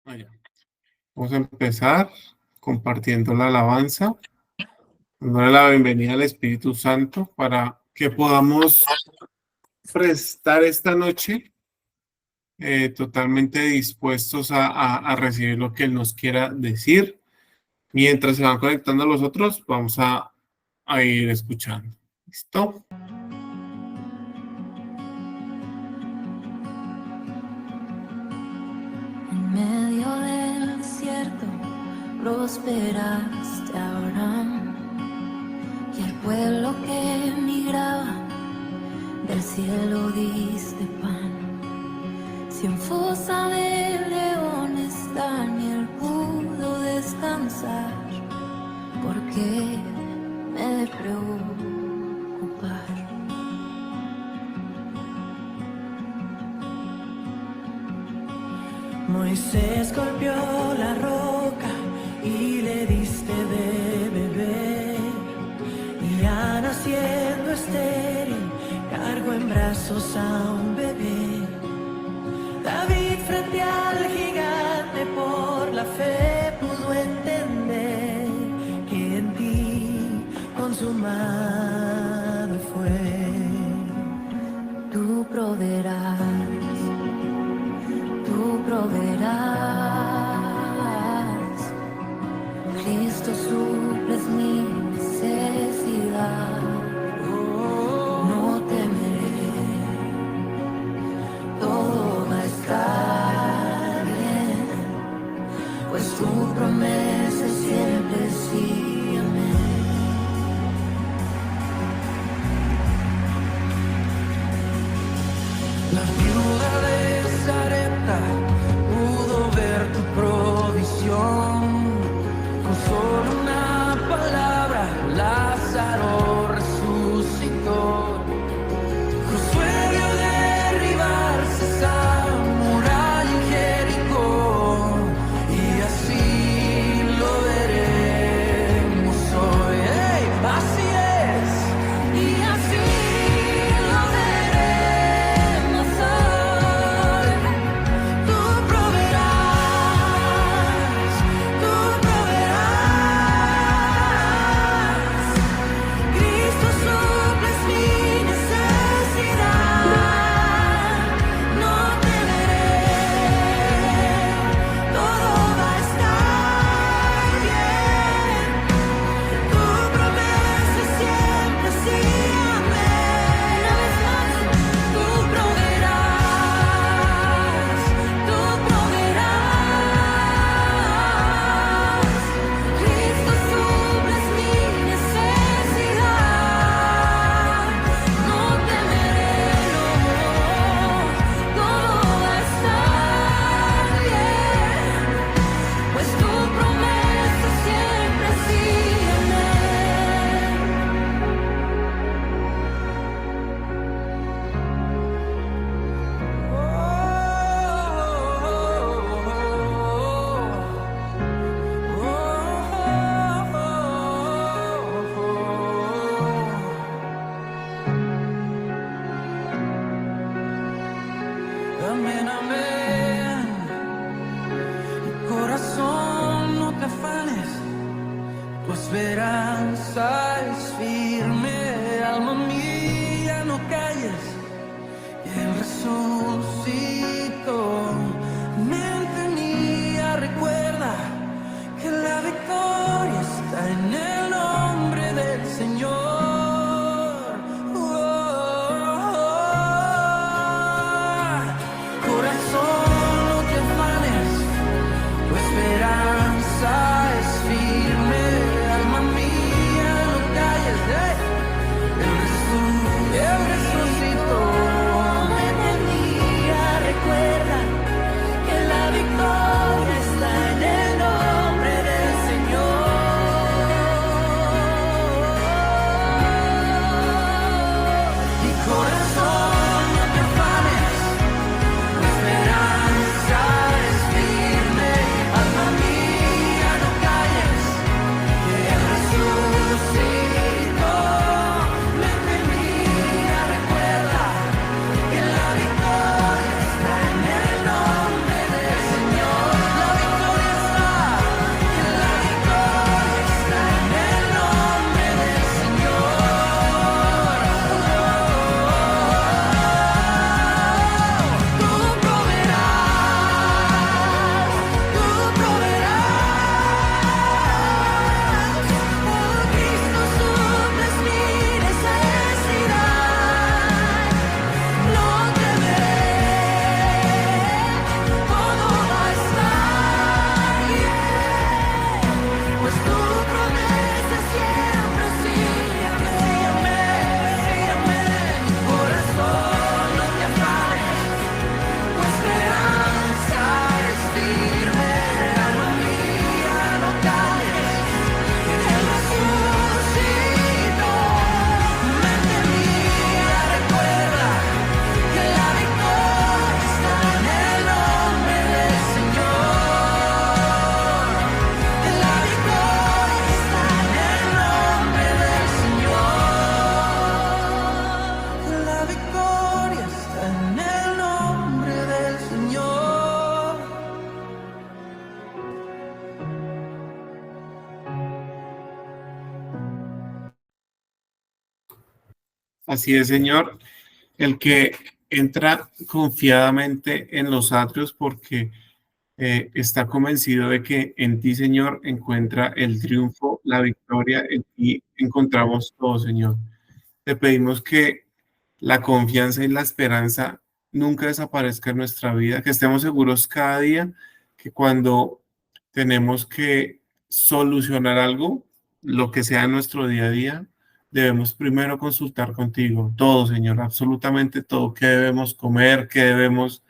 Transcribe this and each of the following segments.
Allá. Vamos a empezar compartiendo la alabanza, dándole la bienvenida al Espíritu Santo para que podamos prestar esta noche totalmente dispuestos a recibir lo que Él nos quiera decir. Mientras se van conectando los otros, vamos a ir escuchando. ¿Listo? En medio del desierto prosperaste a Abraham y al pueblo que emigraba del cielo diste pan. Si en fosa de leones Daniel pudo descansar, ¿por qué me he de preocupar? Moisés golpeó la roca y le diste de beber, y ya naciendo estéril cargó en brazos a un bebé. David frente al gigante por la fe pudo entender que en ti consumado fue. Tú proveerás, tú proveerás. Cristo suples mi necesidad. No temeré, todo va a estar bien, pues tu promesa es siempre sí, amén. La viuda de Sarepta pudo ver tu provisión. Con solo una palabra Lázaro resucitó. Josué vio derribarse esa muralla en Jericó, y así lo veremos hoy. ¡Hey! Así es, y así lo veremos hoy. Tú proveerás, tú proveerás. Cristo suples mi necesidad. No temeré, todo va a estar bien. Tu promesa es siempre sí, amén. Una vez más, tú proveerás, tú proveerás. Cristo suples mi necesidad. No temeré, no, todo va a estar bien, pues tu promesa siempre sí, amén. Amén, amén. Corazón, no te afanes, tu esperanza es firme. Alma mía, no calles, Él resucitó. Mente mía, recuerda que la victoria está en el nombre del Señor. Corazón, no te afanes, tu esperanza es firme. Alma mía, no calles, Él resucitó. Mente mía, recuerda Así es, Señor, el que entra confiadamente en los atrios porque está convencido de que en ti, Señor, encuentra el triunfo, la victoria, en ti encontramos todo, Señor. Te pedimos que la confianza y la esperanza nunca desaparezca en nuestra vida, que estemos seguros cada día que cuando tenemos que solucionar algo, lo que sea en nuestro día a día, debemos primero consultar contigo todo, Señor, absolutamente todo, qué debemos comer, qué debemos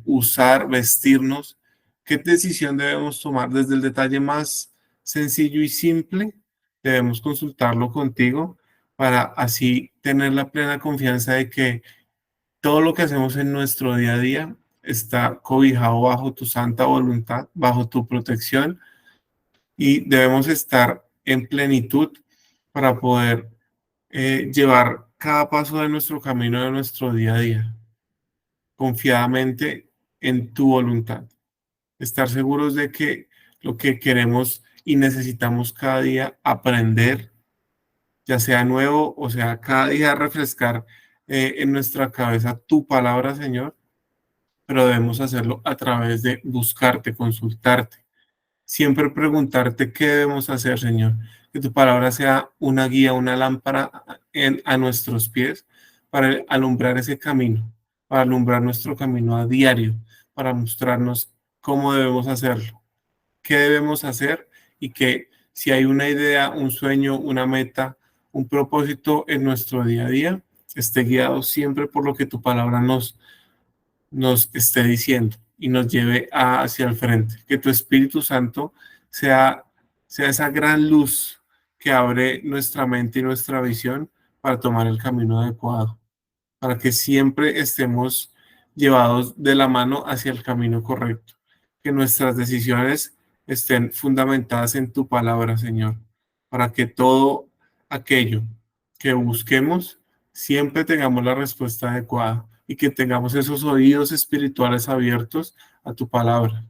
usar, vestirnos, qué decisión debemos tomar desde el detalle más sencillo y simple, debemos consultarlo contigo para así tener la plena confianza de que todo lo que hacemos en nuestro día a día está cobijado bajo tu santa voluntad, bajo tu protección y debemos estar en plenitud para poder llevar cada paso de nuestro camino de nuestro día a día confiadamente en tu voluntad. Estar seguros de que lo que queremos y necesitamos cada día aprender, ya sea nuevo o sea cada día refrescar en nuestra cabeza tu palabra, Señor, pero debemos hacerlo a través de buscarte, consultarte, siempre preguntarte qué debemos hacer, Señor. Que tu palabra sea una guía, una lámpara a nuestros pies para alumbrar ese camino, para alumbrar nuestro camino a diario, para mostrarnos cómo debemos hacerlo, qué debemos hacer y que si hay una idea, un sueño, una meta, un propósito en nuestro día a día, esté guiado siempre por lo que tu palabra nos esté diciendo y nos lleve hacia el frente. Que tu Espíritu Santo sea esa gran luz que abre nuestra mente y nuestra visión para tomar el camino adecuado, para que siempre estemos llevados de la mano hacia el camino correcto. Que nuestras decisiones estén fundamentadas en tu palabra, Señor, para que todo aquello que busquemos siempre tengamos la respuesta adecuada y que tengamos esos oídos espirituales abiertos a tu palabra.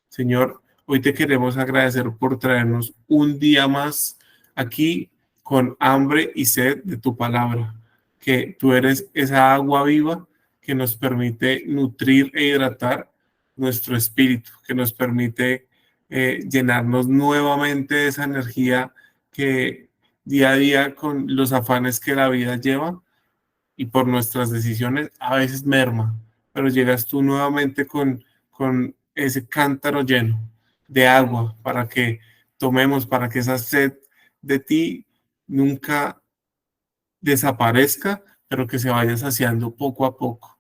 Señor, hoy te queremos agradecer por traernos un día más aquí con hambre y sed de tu palabra, que tú eres esa agua viva que nos permite nutrir e hidratar nuestro espíritu, que nos permite llenarnos nuevamente de esa energía que día a día con los afanes que la vida lleva y por nuestras decisiones a veces merma, pero llegas tú nuevamente con ese cántaro lleno de agua para que tomemos, para que esa sed de ti nunca desaparezca, pero que se vaya saciando poco a poco.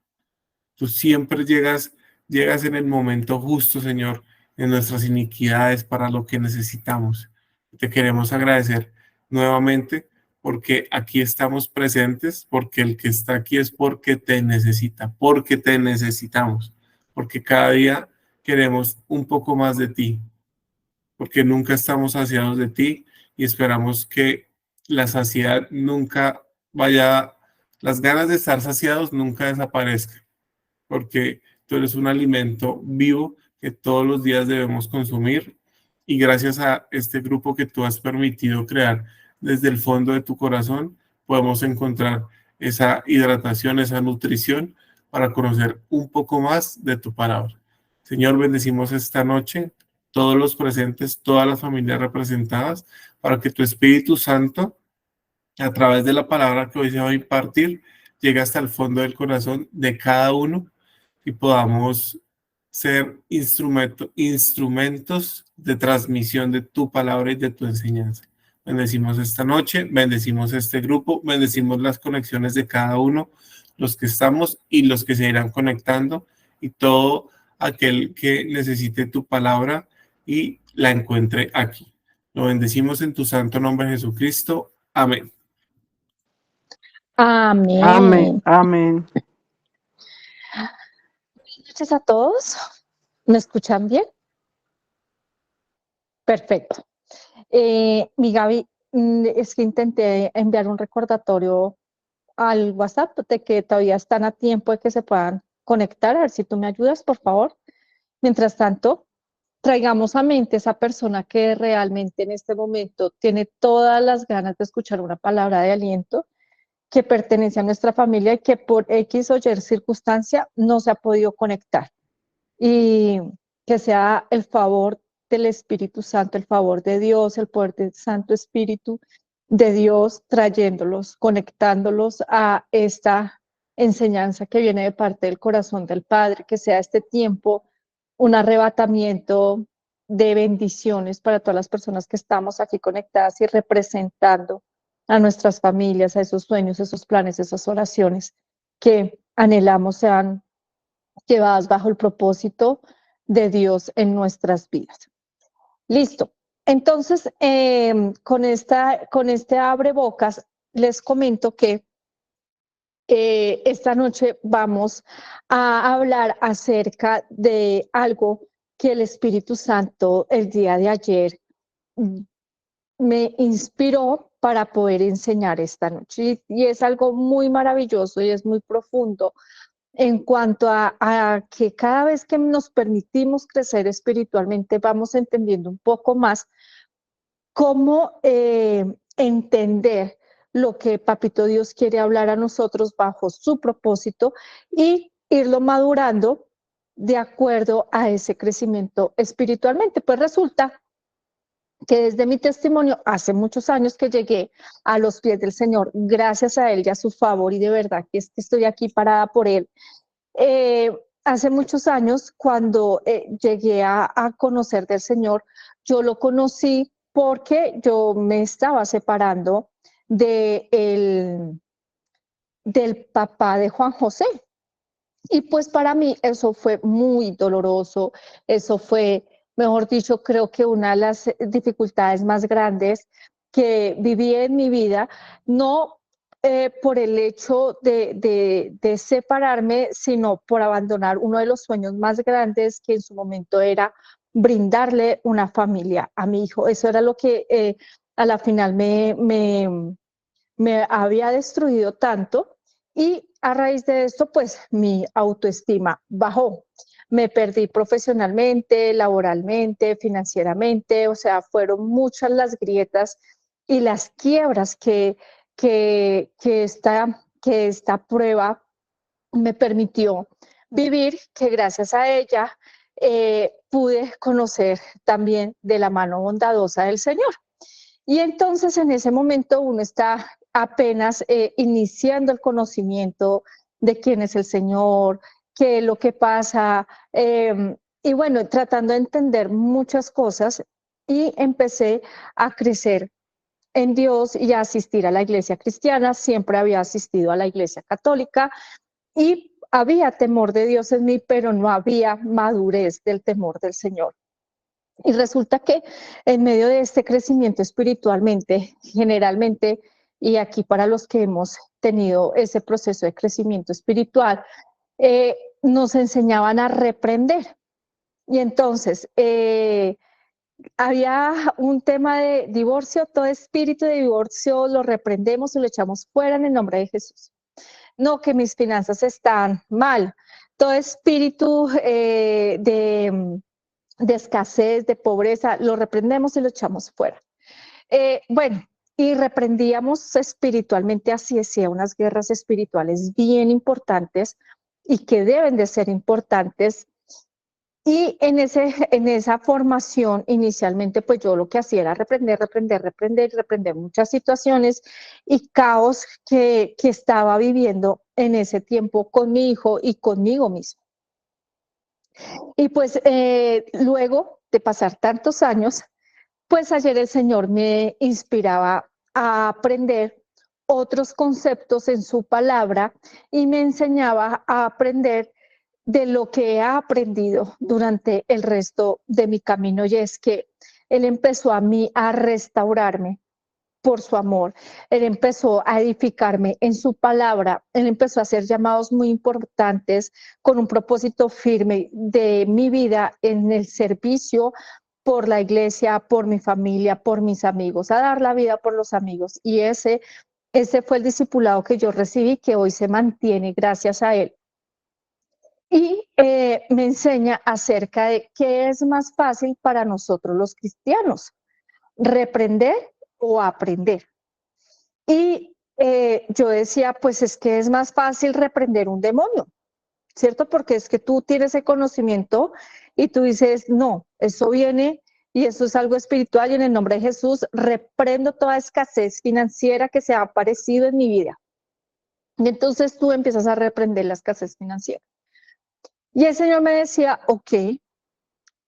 Tú siempre llegas en el momento justo, Señor, en nuestras iniquidades para lo que necesitamos. Te queremos agradecer nuevamente porque aquí estamos presentes, porque el que está aquí es porque te necesita, porque te necesitamos, porque cada día queremos un poco más de ti, porque nunca estamos saciados de ti y esperamos que la saciedad nunca vaya, las ganas de estar saciados nunca desaparezcan porque tú eres un alimento vivo que todos los días debemos consumir y gracias a este grupo que tú has permitido crear desde el fondo de tu corazón, podemos encontrar esa hidratación, esa nutrición para conocer un poco más de tu palabra. Señor, bendecimos esta noche todos los presentes, todas las familias representadas, para que tu Espíritu Santo, a través de la palabra que hoy se va a impartir, llegue hasta el fondo del corazón de cada uno y podamos ser instrumentos de transmisión de tu palabra y de tu enseñanza. Bendecimos esta noche, bendecimos este grupo, bendecimos las conexiones de cada uno, los que estamos y los que se irán conectando y todo aquel que necesite tu palabra y la encuentre aquí. Lo bendecimos en tu santo nombre, Jesucristo. Amén. Amén. Amén, amén. Buenas noches a todos. ¿Me escuchan bien? Perfecto. Mi Gaby, es que intenté enviar un recordatorio al WhatsApp de que todavía están a tiempo de que se puedan conectar. A ver si tú me ayudas, por favor. Mientras tanto, traigamos a mente esa persona que realmente en este momento tiene todas las ganas de escuchar una palabra de aliento, que pertenece a nuestra familia y que por X o Y circunstancia no se ha podido conectar. Y que sea el favor del Espíritu Santo, el favor de Dios, el poder del Santo Espíritu de Dios, trayéndolos, conectándolos a esta enseñanza que viene de parte del corazón del Padre, que sea este tiempo un arrebatamiento de bendiciones para todas las personas que estamos aquí conectadas y representando a nuestras familias, a esos sueños, esos planes, esas oraciones que anhelamos sean llevadas bajo el propósito de Dios en nuestras vidas. Listo. Entonces, con este abre bocas, les comento que esta noche vamos a hablar acerca de algo que el Espíritu Santo el día de ayer me inspiró para poder enseñar esta noche. Y es algo muy maravilloso y es muy profundo en cuanto a que cada vez que nos permitimos crecer espiritualmente, vamos entendiendo un poco más cómo entender lo que Papito Dios quiere hablar a nosotros bajo su propósito y irlo madurando de acuerdo a ese crecimiento espiritualmente. Pues resulta que desde mi testimonio, hace muchos años que llegué a los pies del Señor, gracias a Él y a su favor, y de verdad que estoy aquí parada por Él. Hace muchos años, cuando llegué a conocer del Señor, yo lo conocí porque yo me estaba separando del papá de Juan José. Y pues para mí eso fue muy doloroso, eso fue, mejor dicho, creo que una de las dificultades más grandes que viví en mi vida, no por el hecho de separarme, sino por abandonar uno de los sueños más grandes que en su momento era brindarle una familia a mi hijo. Eso era lo que a la final me había destruido tanto y a raíz de esto, pues mi autoestima bajó. Me perdí profesionalmente, laboralmente, financieramente, o sea, fueron muchas las grietas y las quiebras que esta prueba me permitió vivir, que gracias a ella pude conocer también de la mano bondadosa del Señor. Y entonces en ese momento uno está apenas iniciando el conocimiento de quién es el Señor, qué es lo que pasa, y bueno, tratando de entender muchas cosas y empecé a crecer en Dios y a asistir a la iglesia cristiana. Siempre había asistido a la iglesia católica y había temor de Dios en mí, pero no había madurez del temor del Señor. Y resulta que en medio de este crecimiento espiritualmente, generalmente, y aquí para los que hemos tenido ese proceso de crecimiento espiritual, nos enseñaban a reprender. Y entonces, había un tema de divorcio, todo espíritu de divorcio lo reprendemos y lo echamos fuera en el nombre de Jesús. No, que mis finanzas están mal. Todo espíritu de escasez, de pobreza, lo reprendemos y lo echamos fuera. Bueno, y reprendíamos espiritualmente, así decía, unas guerras espirituales bien importantes y que deben de ser importantes. Y en esa formación, inicialmente, pues yo lo que hacía era reprender muchas situaciones y caos que estaba viviendo en ese tiempo con mi hijo y conmigo mismo. Y pues luego de pasar tantos años, pues ayer el Señor me inspiraba a aprender otros conceptos en su palabra y me enseñaba a aprender de lo que he aprendido durante el resto de mi camino. Y es que Él empezó a mí a restaurarme por su amor. Él empezó a edificarme en su palabra. Él empezó a hacer llamados muy importantes con un propósito firme de mi vida en el servicio por la iglesia, por mi familia, por mis amigos, a dar la vida por los amigos. Y ese fue el discipulado que yo recibí, que hoy se mantiene gracias a Él. Y me enseña acerca de qué es más fácil para nosotros los cristianos, reprender o aprender. Y yo decía, pues es que es más fácil reprender un demonio, ¿cierto? Porque es que tú tienes ese conocimiento y tú dices, no, eso viene y eso es algo espiritual y en el nombre de Jesús reprendo toda escasez financiera que se ha aparecido en mi vida. Y entonces tú empiezas a reprender la escasez financiera. Y el Señor me decía, ok,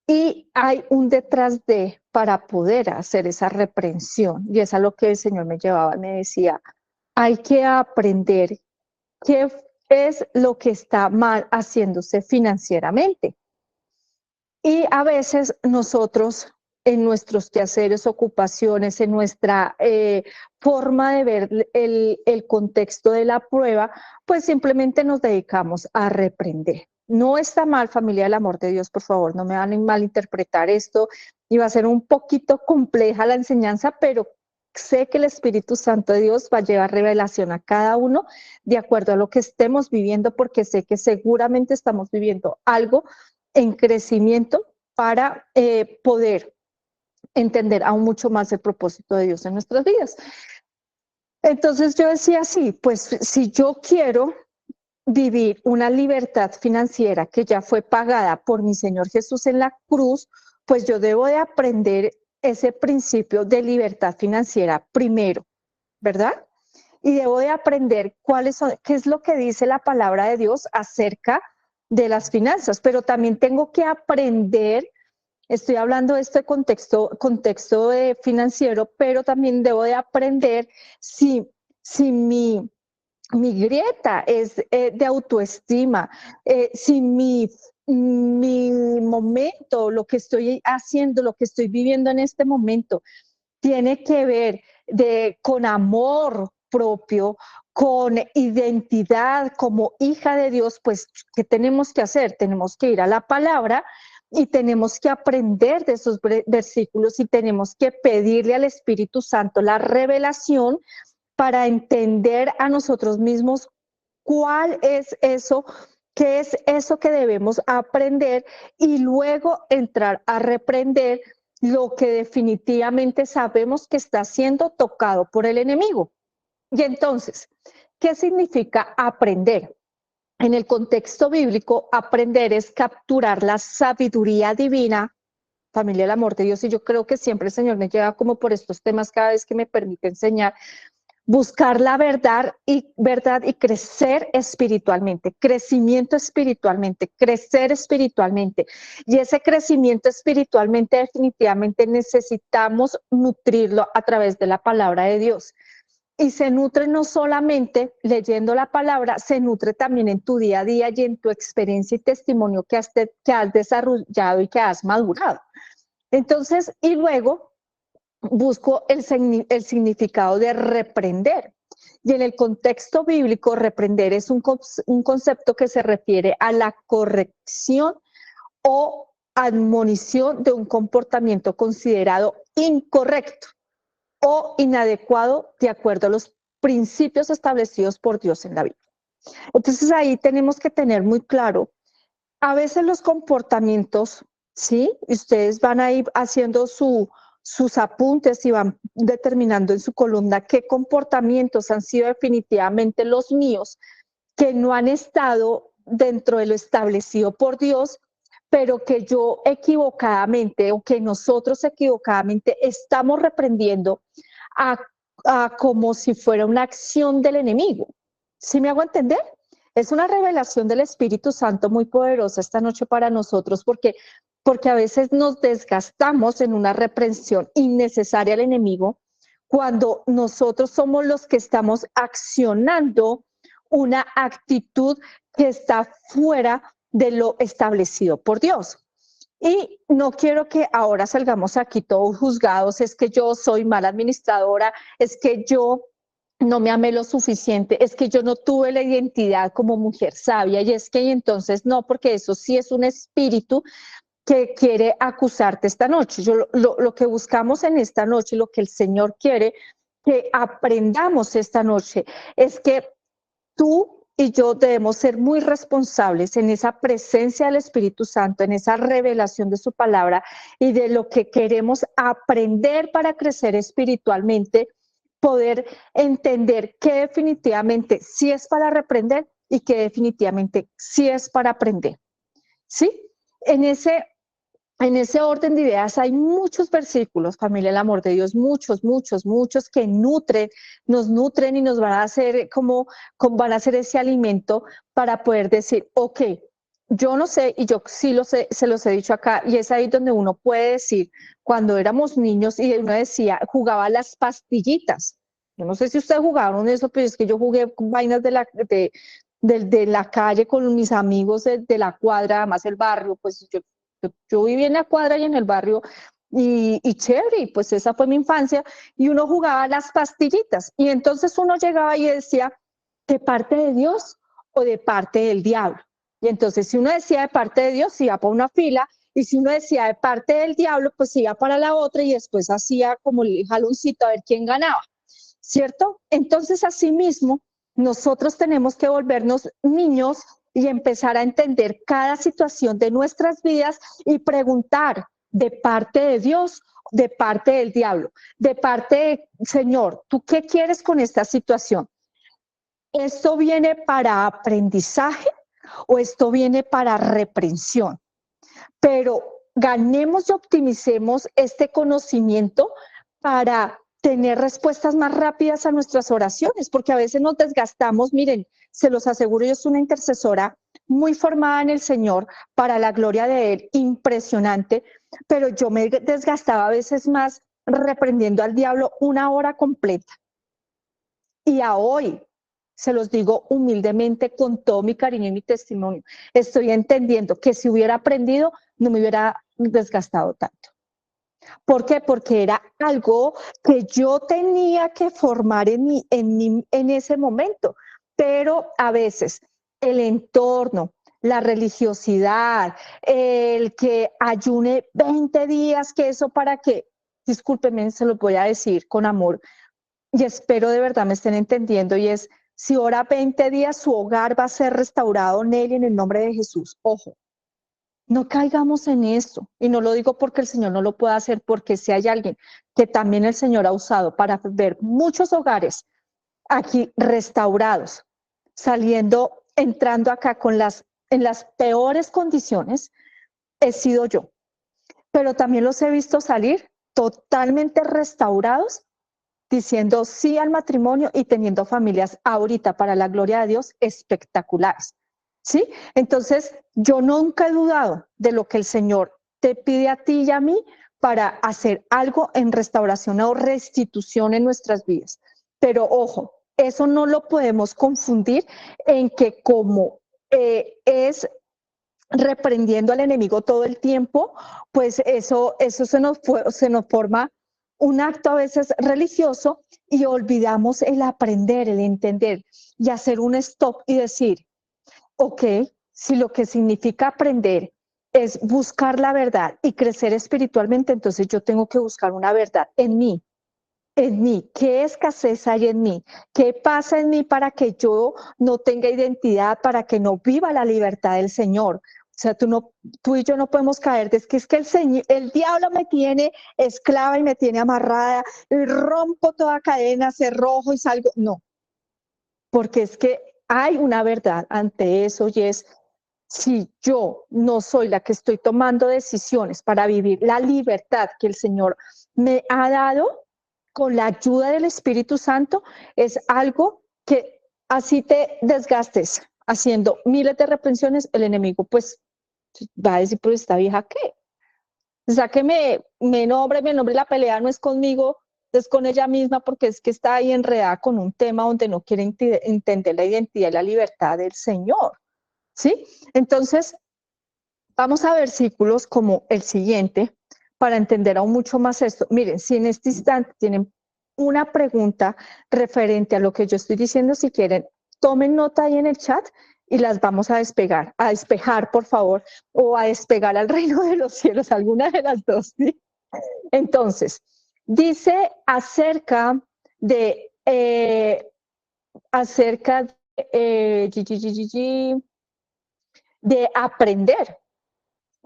y hay un detrás de para poder hacer esa reprensión. Y es a lo que el Señor me llevaba, me decía, hay que aprender qué es lo que está mal haciéndose financieramente. Y a veces nosotros en nuestros quehaceres, ocupaciones, en nuestra forma de ver el contexto de la prueba, pues simplemente nos dedicamos a reprender. No está mal, familia del amor de Dios, por favor, no me van a malinterpretar esto. Y va a ser un poquito compleja la enseñanza, pero sé que el Espíritu Santo de Dios va a llevar revelación a cada uno de acuerdo a lo que estemos viviendo, porque sé que seguramente estamos viviendo algo en crecimiento para poder entender aún mucho más el propósito de Dios en nuestras vidas. Entonces yo decía, sí, pues si yo quiero vivir una libertad financiera que ya fue pagada por mi Señor Jesús en la cruz, pues yo debo de aprender ese principio de libertad financiera primero, ¿verdad? Y debo de aprender qué es lo que dice la palabra de Dios acerca de las finanzas, pero también tengo que aprender, estoy hablando de este contexto financiero, pero también debo de aprender si mi grieta es de autoestima, si mi momento, lo que estoy haciendo, lo que estoy viviendo en este momento, tiene que ver con amor propio, con identidad como hija de Dios, pues, ¿qué tenemos que hacer? Tenemos que ir a la palabra y tenemos que aprender de esos versículos y tenemos que pedirle al Espíritu Santo la revelación para entender a nosotros mismos cuál es eso, qué es eso que debemos aprender y luego entrar a reprender lo que definitivamente sabemos que está siendo tocado por el enemigo. Y entonces, ¿qué significa aprender? En el contexto bíblico, aprender es capturar la sabiduría divina, familia del amor de Dios, y yo creo que siempre el Señor me lleva como por estos temas cada vez que me permite enseñar, buscar la verdad y crecer espiritualmente, crecimiento espiritualmente, crecer espiritualmente. Y ese crecimiento espiritualmente definitivamente necesitamos nutrirlo a través de la palabra de Dios. Y se nutre no solamente leyendo la palabra, se nutre también en tu día a día y en tu experiencia y testimonio que has desarrollado y que has madurado. Entonces, y luego busco el significado de reprender. Y en el contexto bíblico, reprender es un concepto que se refiere a la corrección o admonición de un comportamiento considerado incorrecto o inadecuado de acuerdo a los principios establecidos por Dios en la Biblia. Entonces ahí tenemos que tener muy claro, a veces los comportamientos, ¿sí? Ustedes van a ir haciendo sus apuntes y van determinando en su columna qué comportamientos han sido definitivamente los míos, que no han estado dentro de lo establecido por Dios, pero que yo equivocadamente o que nosotros equivocadamente estamos reprendiendo a, como si fuera una acción del enemigo. ¿Sí me hago entender? Es una revelación del Espíritu Santo muy poderosa esta noche para nosotros porque a veces nos desgastamos en una reprensión innecesaria al enemigo cuando nosotros somos los que estamos accionando una actitud que está fuera de lo establecido por Dios. Y no quiero que ahora salgamos aquí todos juzgados, es que yo soy mala administradora, es que yo no me amé lo suficiente, es que yo no tuve la identidad como mujer sabia y es que y entonces no, porque eso sí es un espíritu que quiere acusarte esta noche. Lo que buscamos en esta noche, lo que el Señor quiere que aprendamos esta noche es que tú y yo debemos ser muy responsables en esa presencia del Espíritu Santo, en esa revelación de su palabra y de lo que queremos aprender para crecer espiritualmente, poder entender qué definitivamente sí es para reprender y qué definitivamente sí es para aprender. ¿Sí? En ese orden de ideas hay muchos versículos, familia, el amor de Dios, muchos, muchos, muchos que nos nutren y nos van a hacer van a hacer ese alimento para poder decir, ok, yo no sé y yo sí lo sé, se los he dicho acá, y es ahí donde uno puede decir, cuando éramos niños y uno decía, jugaba a las pastillitas. Yo no sé si ustedes jugaron eso, pero es que yo jugué con vainas de la calle con mis amigos de la cuadra, además el barrio, pues yo viví en la cuadra y en el barrio y chévere, y pues esa fue mi infancia, y uno jugaba a las pastillitas, y entonces uno llegaba y decía, ¿de parte de Dios o de parte del diablo? Y entonces si uno decía de parte de Dios, iba para una fila, y si uno decía de parte del diablo, pues iba para la otra, y después hacía como el jaloncito a ver quién ganaba, ¿cierto? Entonces, asimismo, nosotros tenemos que volvernos niños y empezar a entender cada situación de nuestras vidas y preguntar de parte de Dios, de parte del diablo, de parte de Señor, ¿tú qué quieres con esta situación? ¿Esto viene para aprendizaje o esto viene para reprensión? Pero ganemos y optimicemos este conocimiento para tener respuestas más rápidas a nuestras oraciones, porque a veces nos desgastamos. Miren, se los aseguro, yo soy una intercesora muy formada en el Señor, para la gloria de Él, impresionante, pero yo me desgastaba a veces más reprendiendo al diablo una hora completa. Y a hoy, se los digo humildemente, con todo mi cariño y mi testimonio, estoy entendiendo que si hubiera aprendido, no me hubiera desgastado tanto. ¿Por qué? Porque era algo que yo tenía que formar en ese momento, pero a veces el entorno, la religiosidad, el que ayune 20 días, que eso para que, discúlpenme, se lo voy a decir con amor, y espero de verdad me estén entendiendo, y es, si ora 20 días, su hogar va a ser restaurado, Nelly, en el nombre de Jesús. Ojo, no caigamos en eso. Y no lo digo porque el Señor no lo pueda hacer, porque si hay alguien que también el Señor ha usado para ver muchos hogares aquí restaurados, saliendo, entrando acá en las peores condiciones, he sido yo. Pero también los he visto salir totalmente restaurados, diciendo sí al matrimonio y teniendo familias ahorita, para la gloria de Dios, espectaculares. ¿Sí? Entonces, yo nunca he dudado de lo que el Señor te pide a ti y a mí para hacer algo en restauración o restitución en nuestras vidas. Pero ojo, eso no lo podemos confundir en que como es reprendiendo al enemigo todo el tiempo, pues eso se nos forma un acto a veces religioso, y olvidamos el aprender, el entender y hacer un stop y decir, ok, si lo que significa aprender es buscar la verdad y crecer espiritualmente, entonces yo tengo que buscar una verdad en mí. En mí, ¿qué escasez hay en mí? ¿Qué pasa en mí para que yo no tenga identidad, para que no viva la libertad del Señor? O sea, tú y yo no podemos caer de que el diablo me tiene esclava y me tiene amarrada, y rompo toda cadena, cerrojo y salgo. No, porque es que hay una verdad ante eso, y es, si yo no soy la que estoy tomando decisiones para vivir la libertad que el Señor me ha dado con la ayuda del Espíritu Santo, es algo que así te desgastes haciendo miles de reprensiones, el enemigo pues va a decir, pues esta vieja qué. O sea, que me nombre la pelea no es conmigo, es con ella misma, porque es que está ahí enredada con un tema donde no quiere entender la identidad y la libertad del Señor. ¿Sí? Entonces, vamos a versículos como el siguiente para entender aún mucho más esto. Miren, si en este instante tienen una pregunta referente a lo que yo estoy diciendo, si quieren, tomen nota ahí en el chat y las vamos a despejar, por favor, o a despegar al reino de los cielos, alguna de las dos, ¿sí? Entonces, dice acerca de, de aprender.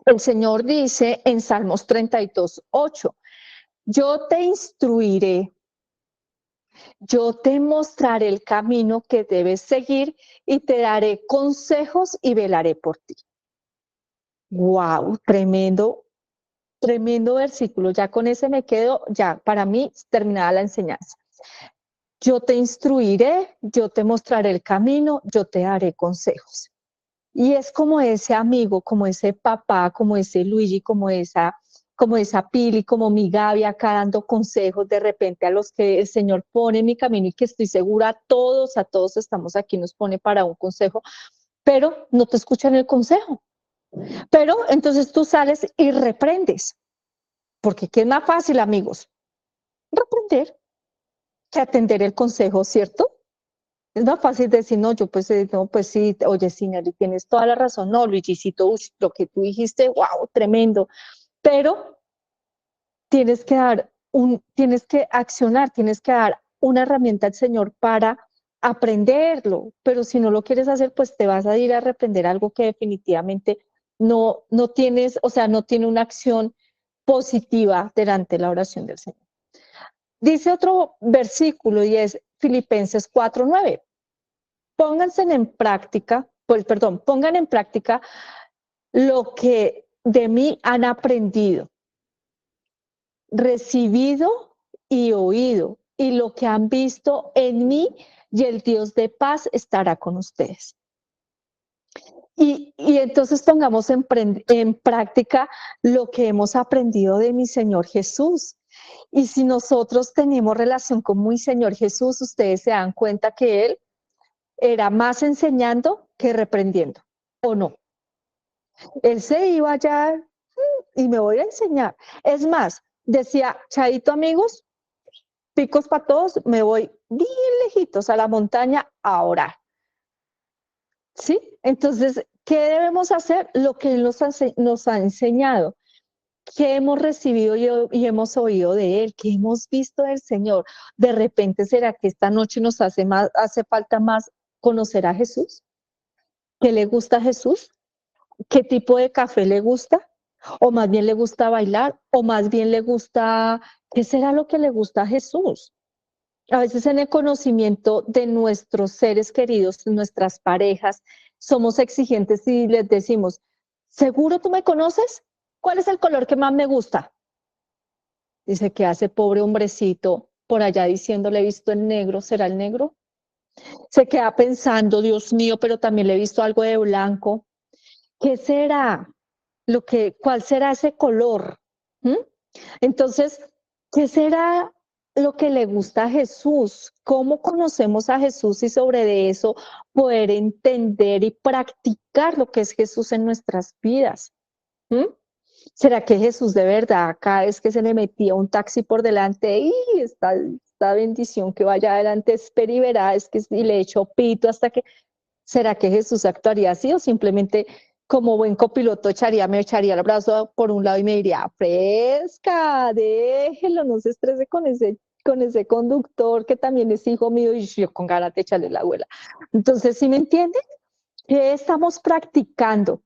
El Señor dice en Salmos 32:8, yo te instruiré Yo te mostraré el camino que debes seguir y te daré consejos y velaré por ti. Wow, tremendo, tremendo versículo. Ya con ese me quedo, ya para mí terminada la enseñanza. Yo te instruiré, yo te mostraré el camino, yo te daré consejos. Y es como ese amigo, como ese papá, como ese Luigi, como esa Pili, como mi Gaby acá dando consejos de repente a los que el Señor pone en mi camino y que estoy segura a todos estamos aquí, nos pone para un consejo, pero no te escuchan el consejo. Pero entonces tú sales y reprendes, porque ¿qué es más fácil, amigos? Reprender que atender el consejo, ¿cierto? Es más fácil decir, no, yo pues, no, pues sí, oye, sí, Nelly, tienes toda la razón, no, Luisito, lo que tú dijiste, wow, tremendo, pero tienes que accionar, tienes que dar una herramienta al Señor para aprenderlo, pero si no lo quieres hacer, pues te vas a ir a reprender algo que definitivamente no tienes, o sea, no tiene una acción positiva delante de la oración del Señor. Dice otro versículo y es Filipenses 4:9. Pónganse en práctica, pues perdón, pongan en práctica lo que de mí han aprendido, recibido y oído, y lo que han visto en mí, y el Dios de paz estará con ustedes. Y entonces pongamos en práctica lo que hemos aprendido de mi Señor Jesús. Y si nosotros tenemos relación con mi Señor Jesús, ustedes se dan cuenta que Él era más enseñando que reprendiendo, ¿o no? Él se iba allá y me voy a enseñar. Es más, decía, chaito amigos, picos para todos, me voy bien lejitos a la montaña a orar. ¿Sí? Entonces, ¿qué debemos hacer? Lo que Él nos ha enseñado, que hemos recibido y hemos oído de Él, que hemos visto del Señor. De repente, ¿será que esta noche nos hace falta más conocer a Jesús? ¿Qué le gusta a Jesús? ¿Qué tipo de café le gusta? ¿O más bien le gusta bailar? ¿O más bien le gusta, qué será lo que le gusta a Jesús? A veces en el conocimiento de nuestros seres queridos, nuestras parejas, somos exigentes y les decimos, ¿seguro tú me conoces? ¿Cuál es el color que más me gusta? Dice que hace pobre hombrecito por allá diciendo, le he visto el negro, ¿será el negro? Se queda pensando, Dios mío, pero también le he visto algo de blanco. ¿Qué será? ¿Cuál será ese color? ¿Mm? Entonces, ¿qué será lo que le gusta a Jesús? ¿Cómo conocemos a Jesús y sobre eso poder entender y practicar lo que es Jesús en nuestras vidas? ¿Mm? ¿Será que Jesús de verdad cada vez que se le metía un taxi por delante y esta bendición que vaya adelante, espera y verá, es que y le echo pito hasta que ¿será que Jesús actuaría así o simplemente como buen copiloto me echaría el brazo por un lado y me diría, fresca, déjelo, no se estrese con ese conductor que también es hijo mío y yo con ganas de echarle la abuela? Entonces, ¿sí me entienden? ¿Qué estamos practicando?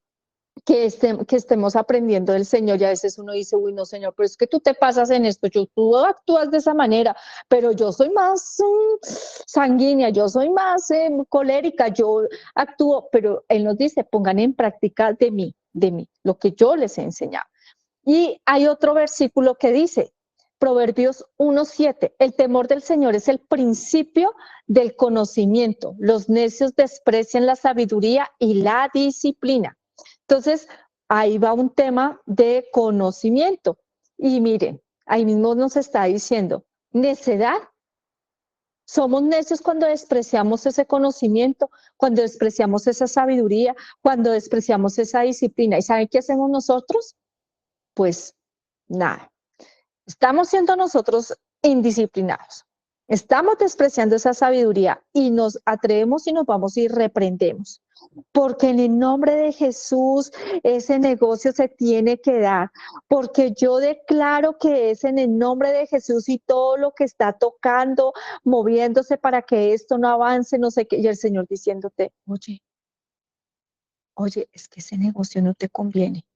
Que estemos aprendiendo del Señor y a veces uno dice, uy, no, Señor, pero es que tú te pasas en esto, tú actúas de esa manera, pero yo soy más sanguínea, yo soy más colérica, yo actúo, pero Él nos dice, pongan en práctica de mí, lo que yo les he enseñado. Y hay otro versículo que dice, Proverbios 1:7, el temor del Señor es el principio del conocimiento, los necios desprecian la sabiduría y la disciplina. Entonces, ahí va un tema de conocimiento. Y miren, ahí mismo nos está diciendo, necedad. Somos necios cuando despreciamos ese conocimiento, cuando despreciamos esa sabiduría, cuando despreciamos esa disciplina. ¿Y saben qué hacemos nosotros? Pues nada, estamos siendo nosotros indisciplinados. Estamos despreciando esa sabiduría y nos atrevemos y nos vamos y reprendemos. Porque en el nombre de Jesús ese negocio se tiene que dar, porque yo declaro que es en el nombre de Jesús y todo lo que está tocando, moviéndose para que esto no avance, no sé qué, y el Señor diciéndote, oye, es que ese negocio no te conviene.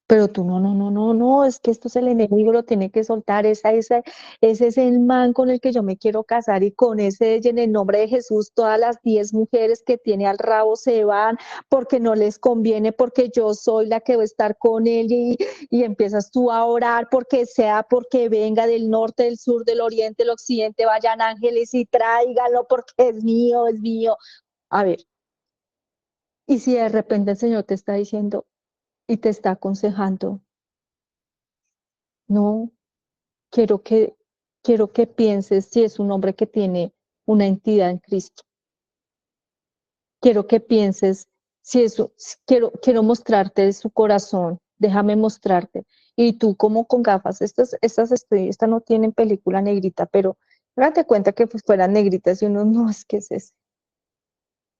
Pero tú no, es que esto es el enemigo, lo tiene que soltar, ese es el man con el que yo me quiero casar y con ese, y en el nombre de Jesús, todas las 10 mujeres que tiene al rabo se van porque no les conviene, porque yo soy la que va a estar con él y empiezas tú a orar porque sea, porque venga del norte, del sur, del oriente, del occidente, vayan ángeles y tráiganlo porque es mío, es mío. A ver, y si de repente el Señor te está diciendo y te está aconsejando, no, quiero que, quiero que pienses si es un hombre que tiene una entidad en Cristo. Quiero que pienses si eso, quiero mostrarte su corazón. Déjame mostrarte. Y tú como con gafas, estas no tienen película negrita, pero date cuenta que pues fueran negritas y uno no, es que es ese.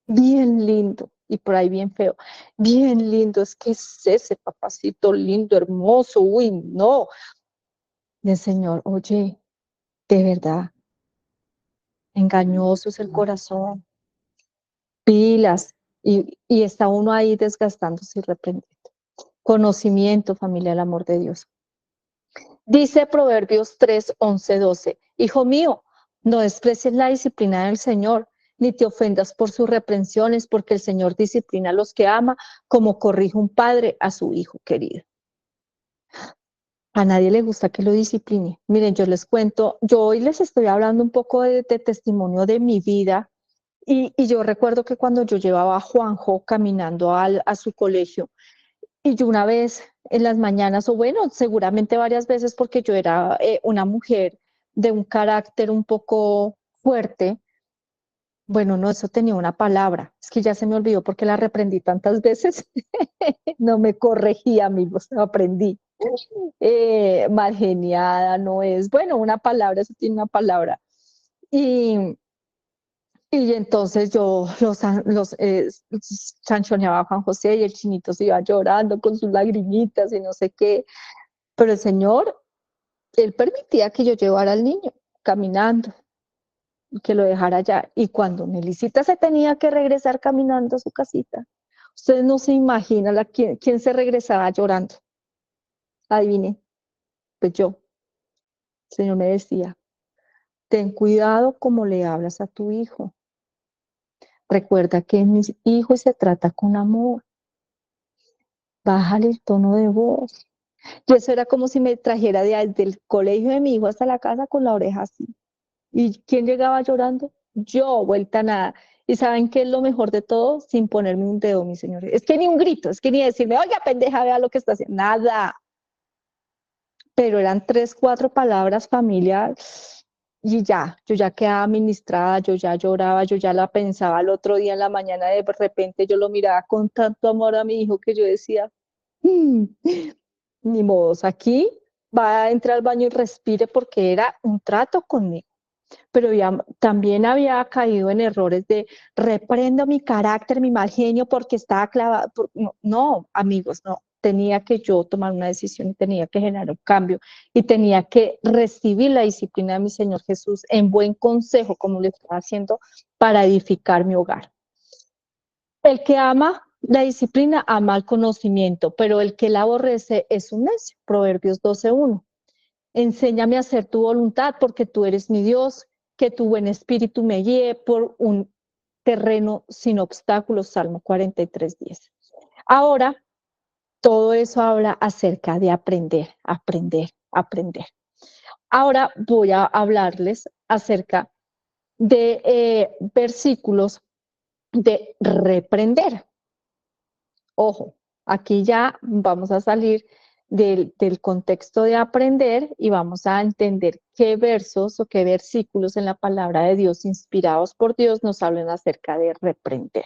Bien lindo. Y por ahí bien feo. Bien lindo, es que es ese papacito lindo, hermoso. Uy, no. Y el Señor, oye, de verdad, engañoso es el corazón, pilas, y está uno ahí desgastándose y reprendiendo. Conocimiento, familia, el amor de Dios. Dice Proverbios 3, 11, 12, Hijo mío, no desprecies la disciplina del Señor, ni te ofendas por sus reprensiones, porque el Señor disciplina a los que ama, como corrige un padre a su hijo querido. A nadie le gusta que lo discipline. Miren, yo les cuento, yo hoy les estoy hablando un poco de testimonio de mi vida. Y yo recuerdo que cuando yo llevaba a Juanjo caminando a su colegio, y yo una vez en las mañanas, o bueno, seguramente varias veces, porque yo era una mujer de un carácter un poco fuerte, bueno, no, eso tenía una palabra, es que ya se me olvidó porque la reprendí tantas veces, no me corregí, amigos, aprendí. Mal geniada, no es, bueno, una palabra, eso tiene una palabra. Y, y entonces yo chanchoneaba a Juan José y el chinito se iba llorando con sus lagrimitas y no sé qué. Pero el Señor, Él permitía que yo llevara al niño caminando y que lo dejara allá. Y cuando Melisita se tenía que regresar caminando a su casita, ustedes no se imaginan quién se regresaba llorando. Adivinen, pues yo. El Señor me decía, ten cuidado como le hablas a tu hijo. Recuerda que es mi hijo y se trata con amor. Bájale el tono de voz. Y eso era como si me trajera del colegio de mi hijo hasta la casa con la oreja así. ¿Y quién llegaba llorando? Yo, vuelta a nada. ¿Y saben qué es lo mejor de todo? Sin ponerme un dedo, mis señores. Es que ni un grito, es que ni decirme, oiga, pendeja, vea lo que está haciendo. Nada. Pero eran 3, 4 palabras, familia, y ya, yo ya quedaba ministrada, yo ya lloraba, yo ya la pensaba el otro día en la mañana, de repente yo lo miraba con tanto amor a mi hijo que yo decía, ni modos, aquí va a entrar al baño y respire porque era un trato conmigo. Pero ya, también había caído en errores de reprendo mi carácter, mi mal genio porque estaba clavado. No, no, amigos, no. Tenía que yo tomar una decisión y tenía que generar un cambio y tenía que recibir la disciplina de mi Señor Jesús en buen consejo, como lo estaba haciendo, para edificar mi hogar. El que ama la disciplina ama el conocimiento, pero el que la aborrece es un necio. Proverbios 12:1. Enséñame a hacer tu voluntad porque tú eres mi Dios, que tu buen espíritu me guíe por un terreno sin obstáculos, Salmo 43:10. Ahora, todo eso habla acerca de aprender, aprender, aprender. Ahora voy a hablarles acerca de versículos de reprender. Ojo, aquí ya vamos a salir del contexto de aprender y vamos a entender qué versos o qué versículos en la palabra de Dios inspirados por Dios nos hablan acerca de reprender.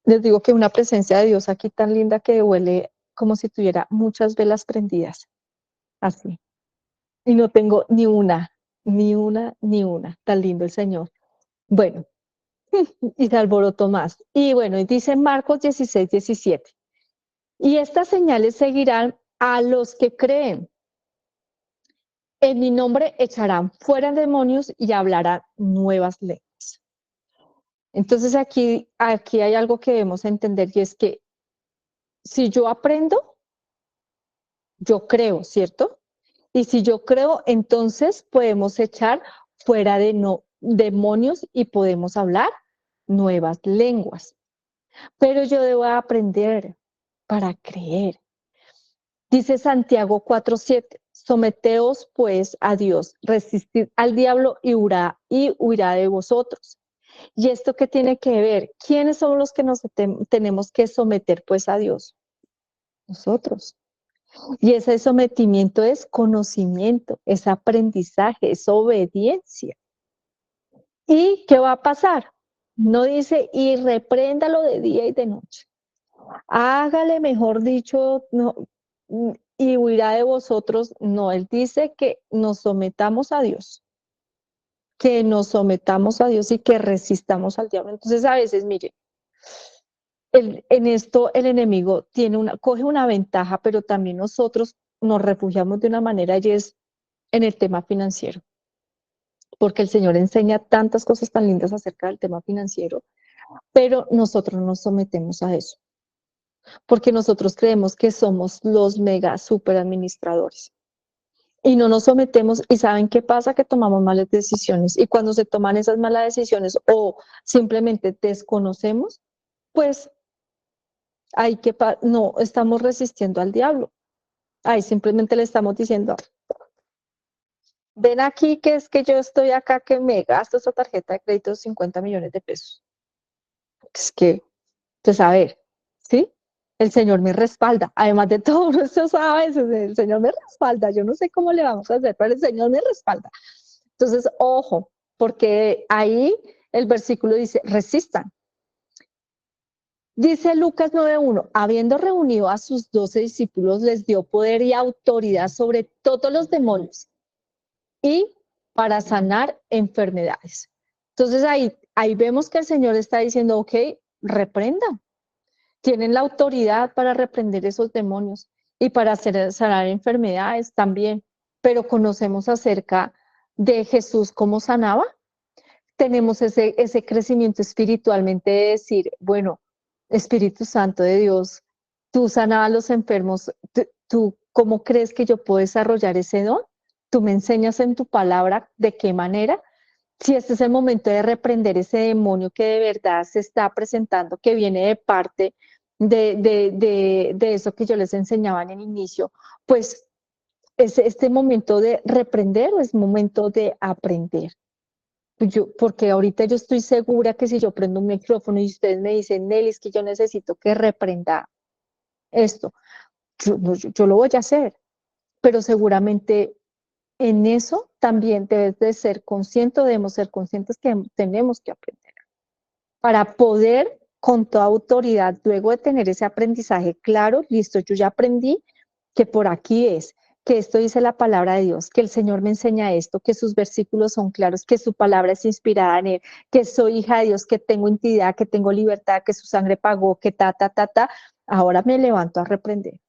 Les digo que una presencia de Dios aquí tan linda que huele como si tuviera muchas velas prendidas, así. Y no tengo ni una, ni una, ni una. Tan lindo el Señor. Bueno, y se alborotó más. Y bueno, y dice Marcos 16:17. Y estas señales seguirán a los que creen. En mi nombre echarán fuera demonios y hablarán nuevas lenguas. Entonces aquí hay algo que debemos entender y es que si yo aprendo, Yo creo, ¿cierto? Y si yo creo, entonces podemos echar fuera de demonios y podemos hablar nuevas lenguas. Pero yo debo aprender para creer. Dice Santiago 4:7, someteos pues a Dios, resistid al diablo y huirá de vosotros. ¿Y esto qué tiene que ver? ¿Quiénes son los que nos tenemos que someter pues a Dios? Nosotros. Y ese sometimiento es conocimiento, es aprendizaje, es obediencia. ¿Y qué va a pasar? No dice, y repréndalo de día y de noche. Hágale, mejor dicho, no, y huirá de vosotros. No, él dice que nos sometamos a Dios, que nos sometamos a Dios y que resistamos al diablo. Entonces, a veces, mire, en esto el enemigo coge una ventaja, pero también nosotros nos refugiamos de una manera y es en el tema financiero, porque el Señor enseña tantas cosas tan lindas acerca del tema financiero, pero nosotros nos sometemos a eso, porque nosotros creemos que somos los mega super administradores y no nos sometemos y ¿saben qué pasa? Que tomamos malas decisiones y cuando se toman esas malas decisiones o simplemente desconocemos, pues no estamos resistiendo al diablo. Ahí simplemente le estamos diciendo, ven aquí que es que yo estoy acá que me gasto esta tarjeta de crédito 50 millones de pesos. Es que, pues a ver, ¿sí? El Señor me respalda. Además de todo, eso sabes, el Señor me respalda. Yo no sé cómo le vamos a hacer, pero el Señor me respalda. Entonces, ojo, porque ahí el versículo dice, resistan. Dice Lucas 9:1, habiendo reunido a sus 12 discípulos, les dio poder y autoridad sobre todos los demonios y para sanar enfermedades. Entonces ahí vemos que el Señor está diciendo, ok, reprendan. Tienen la autoridad para reprender esos demonios y para sanar enfermedades también, pero conocemos acerca de Jesús cómo sanaba. Tenemos ese crecimiento espiritualmente de decir, bueno, Espíritu Santo de Dios, tú sanabas a los enfermos, tú ¿cómo crees que yo puedo desarrollar ese don? Tú me enseñas en tu palabra de qué manera. Si este es el momento de reprender ese demonio que de verdad se está presentando, que viene de parte de eso que yo les enseñaba en el inicio, pues es este momento de reprender o es momento de aprender. Porque ahorita yo estoy segura que si yo prendo un micrófono y ustedes me dicen, Nelly, es que yo necesito que reprenda esto, yo lo voy a hacer, pero seguramente en eso también debes de ser consciente, debemos ser conscientes que tenemos que aprender para poder con toda autoridad, luego de tener ese aprendizaje claro, listo, yo ya aprendí que por aquí es, que esto dice la palabra de Dios, que el Señor me enseña esto, que sus versículos son claros, que su palabra es inspirada en Él, que soy hija de Dios, que tengo intimidad, que tengo libertad, que su sangre pagó, que ahora me levanto a reprender.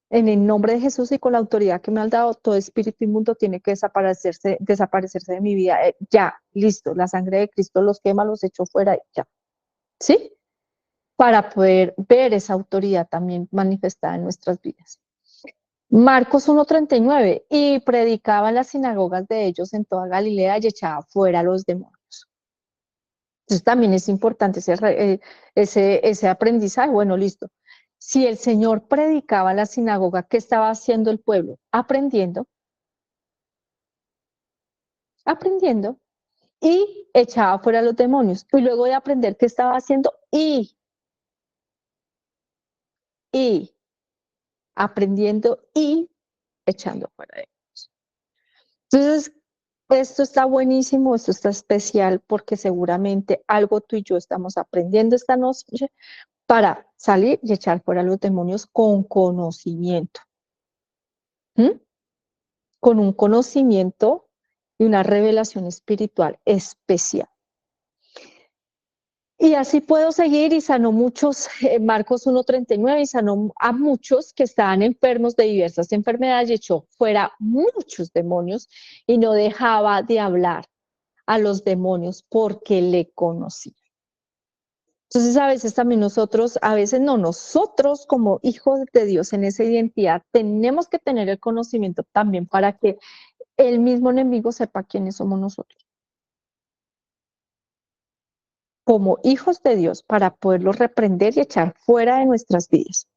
En el nombre de Jesús y con la autoridad que me ha dado, todo espíritu inmundo tiene que desaparecerse de mi vida. Ya, listo, la sangre de Cristo los quema, los echó fuera, ya. ¿Sí? Para poder ver esa autoridad también manifestada en nuestras vidas. Marcos 1:39, y predicaba en las sinagogas de ellos en toda Galilea y echaba fuera a los demonios. Entonces también es importante ese aprendizaje. Bueno, listo. Si el Señor predicaba en la sinagoga, ¿qué estaba haciendo el pueblo? Aprendiendo, aprendiendo, y echaba fuera a los demonios. Y luego de aprender qué estaba haciendo, y aprendiendo y echando fuera de ellos. Entonces, esto está buenísimo, esto está especial porque seguramente algo tú y yo estamos aprendiendo esta noche para salir y echar fuera los demonios con conocimiento. ¿Mm? Con un conocimiento y una revelación espiritual especial. Y así puedo seguir y sanó muchos, Marcos 1:39, y sanó a muchos que estaban enfermos de diversas enfermedades y echó fuera muchos demonios y no dejaba de hablar a los demonios porque le conocía. Entonces, a veces también nosotros, a veces no, nosotros como hijos de Dios en esa identidad, tenemos que tener el conocimiento también para que el mismo enemigo sepa quiénes somos nosotros. Como hijos de Dios, para poderlo reprender y echar fuera de nuestras vidas.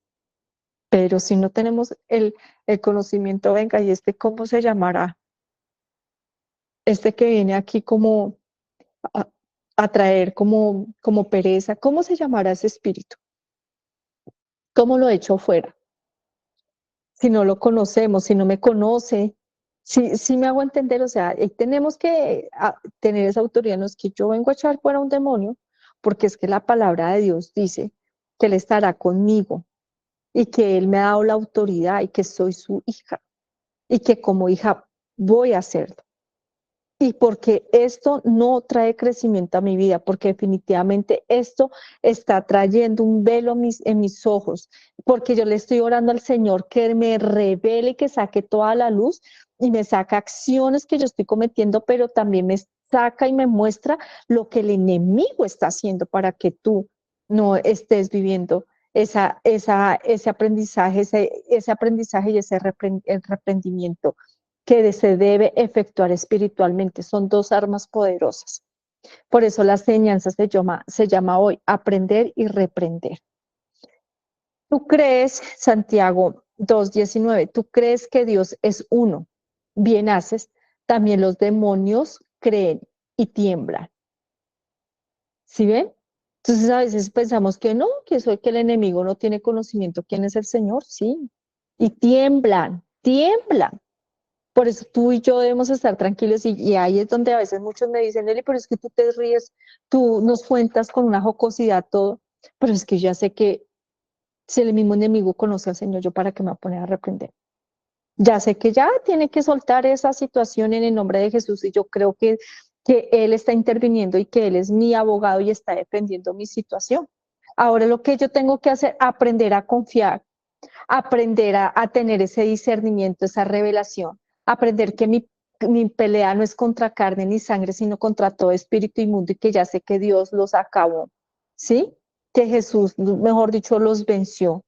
Pero si no tenemos el conocimiento, venga, ¿y este cómo se llamará? Este que viene aquí como a, a traer como pereza, ¿cómo se llamará ese espíritu? ¿Cómo lo echo fuera? Si no lo conocemos, si no me conoce, si me hago entender, o sea, tenemos que tener esa autoridad, no es que yo vengo a echar fuera un demonio, porque es que la palabra de Dios dice que Él estará conmigo y que Él me ha dado la autoridad y que soy su hija y que como hija voy a hacerlo. Y porque esto no trae crecimiento a mi vida, porque definitivamente esto está trayendo un velo en mis ojos, porque yo le estoy orando al Señor que me revele, que saque toda la luz y me saca acciones que yo estoy cometiendo, pero también me saca y me muestra lo que el enemigo está haciendo para que tú no estés viviendo ese aprendizaje, ese aprendizaje y ese reprendimiento que se debe efectuar espiritualmente. Son dos armas poderosas. Por eso la enseñanza se llama hoy aprender y reprender. ¿Tú crees, Santiago 2:19, tú crees que Dios es uno? Bien haces. También los demonios creen y tiemblan. ¿Sí ven? Entonces a veces pensamos que no, que el enemigo no tiene conocimiento quién es el Señor, sí. Y tiemblan, tiemblan. Por eso tú y yo debemos estar tranquilos y ahí es donde a veces muchos me dicen, Eli, pero es que tú te ríes, tú nos cuentas con una jocosidad todo, pero es que ya sé que si el mismo enemigo conoce al Señor, yo para qué me voy a poner a reprender. Ya sé que ya tiene que soltar esa situación en el nombre de Jesús y yo creo que Él está interviniendo y que Él es mi abogado y está defendiendo mi situación. Ahora lo que yo tengo que hacer, aprender a confiar, aprender a tener ese discernimiento, esa revelación, aprender que mi pelea no es contra carne ni sangre, sino contra todo espíritu inmundo y que ya sé que Dios los acabó, ¿sí? Que Jesús, mejor dicho, los venció.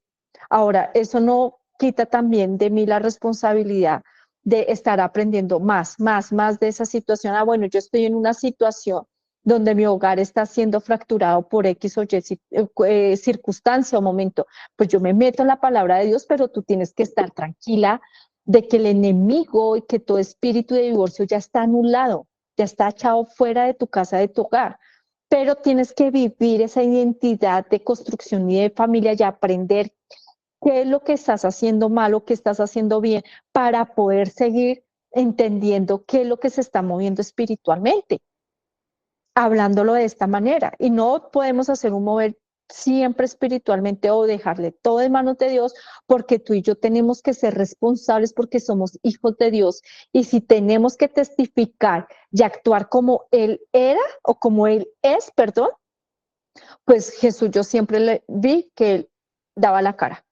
Ahora, eso no quita también de mí la responsabilidad de estar aprendiendo más de esa situación. Ah, bueno, yo estoy en una situación donde mi hogar está siendo fracturado por X o Y circunstancia o momento, pues yo me meto en la palabra de Dios, pero tú tienes que estar tranquila de que el enemigo y que todo espíritu de divorcio ya está anulado, ya está echado fuera de tu casa, de tu hogar. Pero tienes que vivir esa identidad de construcción y de familia y aprender qué es lo que estás haciendo mal o qué estás haciendo bien para poder seguir entendiendo qué es lo que se está moviendo espiritualmente, hablándolo de esta manera. Y no podemos hacer un mover siempre espiritualmente o dejarle todo en manos de Dios, porque tú y yo tenemos que ser responsables porque somos hijos de Dios. Y si tenemos que testificar y actuar como Él era o como Él es, perdón, pues Jesús yo siempre le vi que Él daba la cara.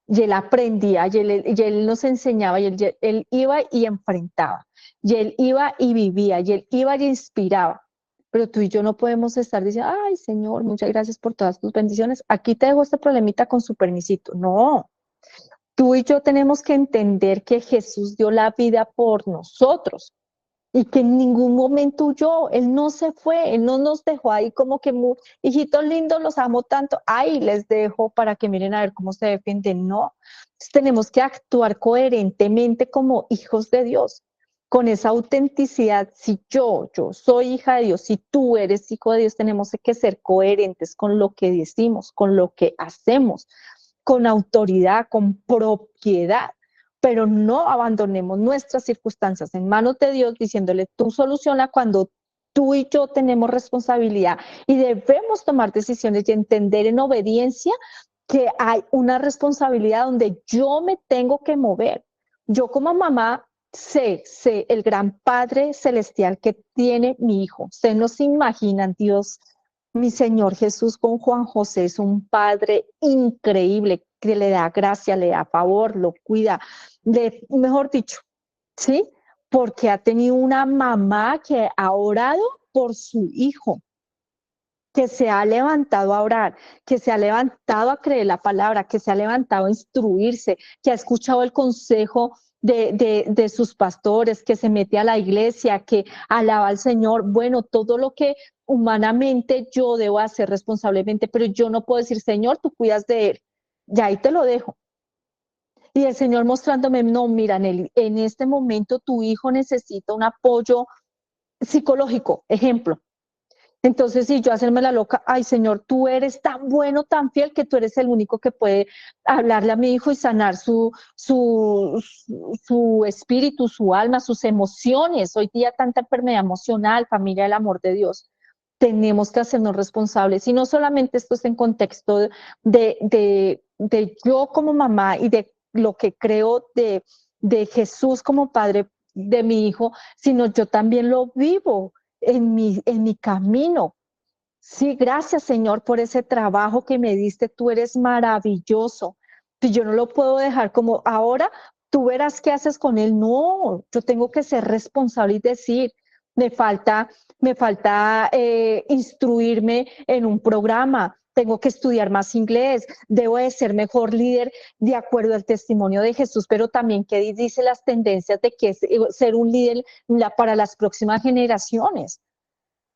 Y él aprendía, y él nos enseñaba, y él iba y enfrentaba, y él iba y vivía, y él iba y inspiraba. Pero tú y yo no podemos estar diciendo, ay, Señor, muchas gracias por todas tus bendiciones. Aquí te dejo este problemita con su permisito. No, tú y yo tenemos que entender que Jesús dio la vida por nosotros y que en ningún momento huyó, Él no se fue, Él no nos dejó ahí como que, hijitos lindos, los amo tanto, ahí les dejo para que miren a ver cómo se defienden, no. Entonces, tenemos que actuar coherentemente como hijos de Dios, con esa autenticidad. Si yo soy hija de Dios, si tú eres hijo de Dios, tenemos que ser coherentes con lo que decimos, con lo que hacemos, con autoridad, con propiedad, pero no abandonemos nuestras circunstancias en manos de Dios diciéndole, tú soluciona cuando tú y yo tenemos responsabilidad y debemos tomar decisiones y entender en obediencia que hay una responsabilidad donde yo me tengo que mover. Yo como mamá sé el gran Padre celestial que tiene mi hijo. Ustedes no se imaginan, Dios, mi Señor Jesús con Juan José es un padre increíble que le da gracia, le da favor, lo cuida, mejor dicho, ¿sí? Porque ha tenido una mamá que ha orado por su hijo. que se ha levantado a orar, que se ha levantado a creer la palabra, que se ha levantado a instruirse, que ha escuchado el consejo de sus pastores, que se mete a la iglesia, que alaba al Señor. Bueno, todo lo que humanamente yo debo hacer responsablemente, pero yo no puedo decir, Señor, tú cuidas de él. Ya ahí te lo dejo. Y el Señor mostrándome, no, mira, Nelly, en este momento tu hijo necesita un apoyo psicológico, ejemplo. Entonces, si yo hacerme la loca, ay Señor, tú eres tan bueno, tan fiel, que tú eres el único que puede hablarle a mi hijo y sanar su espíritu, su alma, sus emociones. Hoy día tanta enfermedad emocional, familia, el amor de Dios. Tenemos que hacernos responsables. Y no solamente esto es en contexto de yo como mamá y de lo que creo de Jesús como padre de mi hijo, sino yo también lo vivo en mi camino. Sí, gracias Señor por ese trabajo que me diste. Tú eres maravilloso. Y yo no lo puedo dejar como ahora, tú verás qué haces con él. No, yo tengo que ser responsable y decir, me falta, me falta instruirme en un programa. Tengo que estudiar más inglés, debo de ser mejor líder de acuerdo al testimonio de Jesús, pero también qué dice las tendencias de que es ser un líder para las próximas generaciones.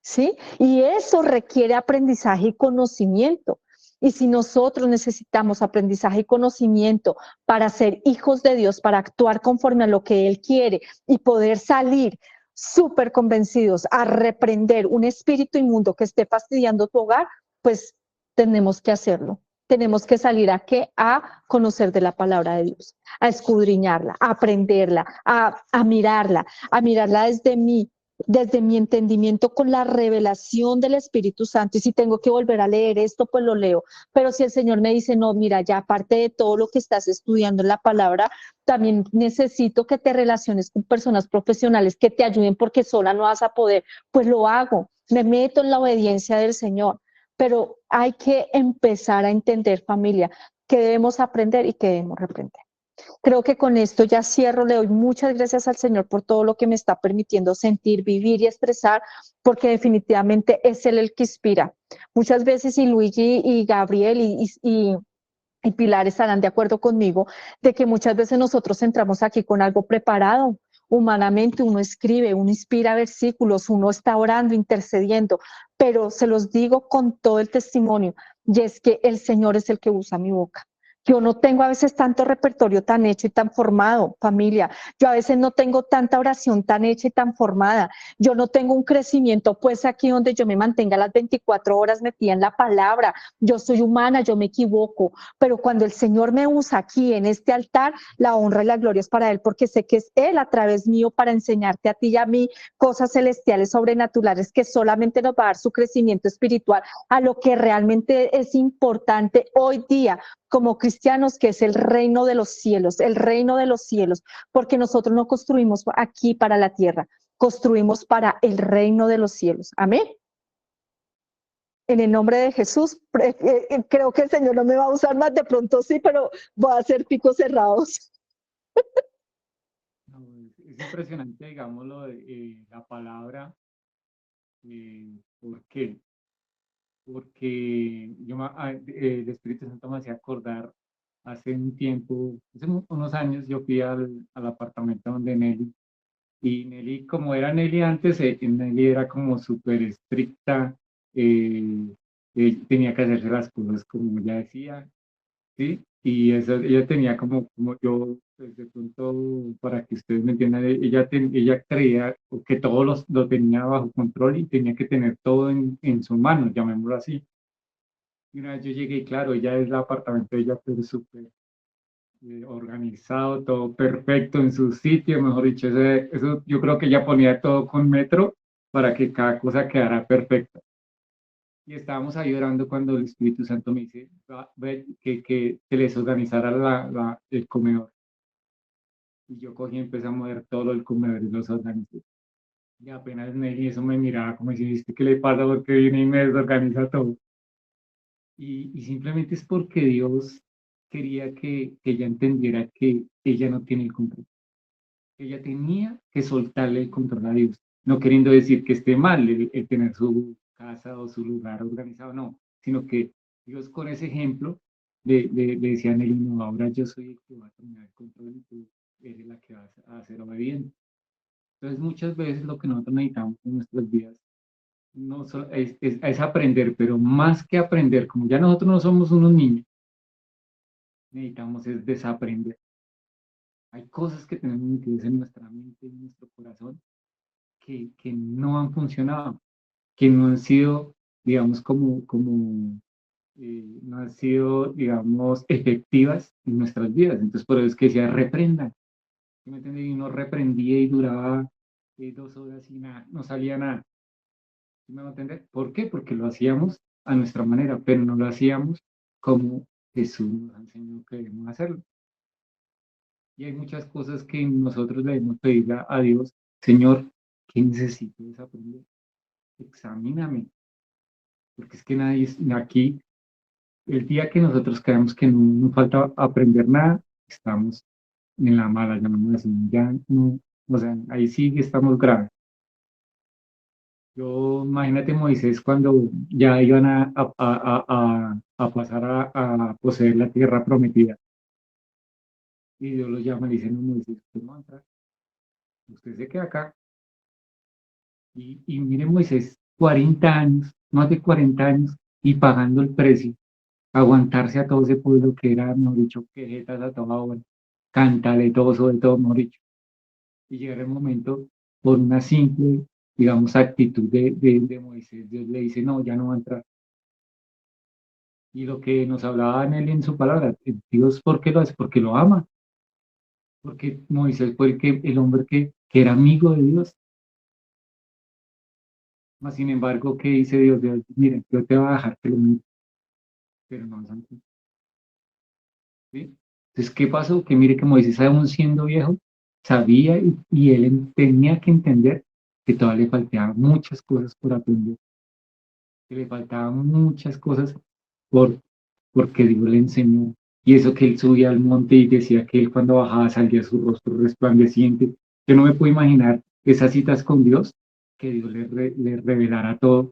¿Sí? Y eso requiere aprendizaje y conocimiento. Y si nosotros necesitamos aprendizaje y conocimiento para ser hijos de Dios, para actuar conforme a lo que Él quiere y poder salir súper convencidos a reprender un espíritu inmundo que esté fastidiando tu hogar, pues tenemos que hacerlo. Tenemos que salir a qué? A conocer de la palabra de Dios, a escudriñarla, a aprenderla, a mirarla desde mi entendimiento con la revelación del Espíritu Santo. Y si tengo que volver a leer esto, pues lo leo. Pero si el Señor me dice, no, mira, ya aparte de todo lo que estás estudiando en la palabra, también necesito que te relaciones con personas profesionales que te ayuden porque sola no vas a poder, pues lo hago. Me meto en la obediencia del Señor. Pero hay que empezar a entender, familia, que debemos aprender y que debemos reprender. Creo que con esto ya cierro. Le doy muchas gracias al Señor por todo lo que me está permitiendo sentir, vivir y expresar, porque definitivamente es Él el que inspira. Muchas veces, y Luigi y Gabriel y Pilar estarán de acuerdo conmigo, de que muchas veces nosotros entramos aquí con algo preparado. Humanamente uno escribe, uno inspira versículos, uno está orando, intercediendo, pero se los digo con todo el testimonio, y es que el Señor es el que usa mi boca. Yo no tengo a veces tanto repertorio tan hecho y tan formado, familia. Yo a veces no tengo tanta oración tan hecha y tan formada. Yo no tengo un crecimiento, pues aquí donde yo me mantenga las 24 horas metida en la palabra. Yo soy humana, yo me equivoco, pero cuando el Señor me usa aquí en este altar, la honra y la gloria es para Él, porque sé que es Él a través mío para enseñarte a ti y a mí cosas celestiales, sobrenaturales, que solamente nos va a dar su crecimiento espiritual a lo que realmente es importante hoy día como cristianos, que es el reino de los cielos, el reino de los cielos, porque nosotros no construimos aquí para la tierra, construimos para el reino de los cielos. Amén. En el nombre de Jesús, creo que el Señor no me va a usar más, de pronto sí, pero voy a hacer picos cerrados. No, es impresionante, digámoslo, la palabra. ¿Por qué? Porque el Espíritu Santo me hacía acordar hace un tiempo, hace unos años, yo fui al apartamento donde Nelly, y Nelly, como era Nelly antes, Nelly era como súper estricta, eh, tenía que hacerse las cosas como ella decía, ¿sí? Y eso, ella tenía como yo, pues de pronto, para que ustedes me entiendan, ella creía que todo lo tenía bajo control y tenía que tener todo en su mano, llamémoslo así. Y una vez yo llegué y claro, ella es el apartamento de ella, pero súper organizado, todo perfecto en su sitio, mejor dicho, eso yo creo que ella ponía todo con metro para que cada cosa quedara perfecta. Y estábamos ahí orando cuando el Espíritu Santo me dice que les organizara el comedor. Y yo cogí y empecé a mover todo el comedor y los organizé. Y apenas Nelly eso me miraba como si ¿qué le pasa? Porque viene y me desorganiza todo. Y simplemente es porque Dios quería que ella entendiera que ella no tiene el control. Ella tenía que soltarle el control a Dios. No queriendo decir que esté mal el tener casa o su lugar organizado, no, sino que Dios con ese ejemplo le decía a Nelly, no, ahora yo soy el que va a tomar el control y tú eres la que vas a ser obediente. Entonces muchas veces lo que nosotros necesitamos en nuestras vidas no solo es aprender, pero más que aprender, como ya nosotros no somos unos niños, necesitamos es desaprender. Hay cosas que tenemos metidas en nuestra mente, en nuestro corazón, que no han funcionado, que no han sido, digamos, no han sido, digamos, efectivas en nuestras vidas. Entonces, por eso es que decía, reprendan. ¿Sí me entiendes? Y uno reprendía y duraba 2 horas y nada, no salía nada. ¿Sí me va a entender? ¿Por qué? Porque lo hacíamos a nuestra manera, pero no lo hacíamos como Jesús nos enseñó que debemos hacerlo. Y hay muchas cosas que nosotros le debemos pedir a Dios, Señor, ¿qué necesito desaprender? Examíname, porque es que nadie aquí, el día que nosotros creamos que no nos falta aprender nada, estamos en la mala, llamamos así, ya no, o sea, ahí sí que estamos graves. Yo, imagínate Moisés cuando ya iban a pasar a poseer la tierra prometida. Y Dios los llama y dice, no, Moisés, usted no va a entrar, usted se queda acá. Y mire Moisés, 40 años, más de 40 años, y pagando el precio, aguantarse a todo ese pueblo que era, mejor dicho, quejetas a toda hora, cantaletoso de todo, mejor dicho. Y llega el momento, por una simple, digamos, actitud de Moisés, Dios le dice, no, ya no va a entrar. Y lo que nos hablaba en él en su palabra, Dios, ¿por qué lo hace? Porque lo ama. Porque Moisés fue el hombre que era amigo de Dios. Mas, sin embargo, ¿qué dice Dios? Dios, miren, yo te voy a dejar que lo mire, pero no es así. ¿Sí? Entonces, ¿qué pasó? Que mire que Moisés, aún siendo viejo, sabía y él tenía que entender que todavía le faltaban muchas cosas por aprender, que le faltaban muchas cosas por, porque Dios le enseñó. Y eso que él subía al monte y decía que él cuando bajaba salía su rostro resplandeciente. Yo no me puedo imaginar esas citas con Dios, que Dios le revelara todo,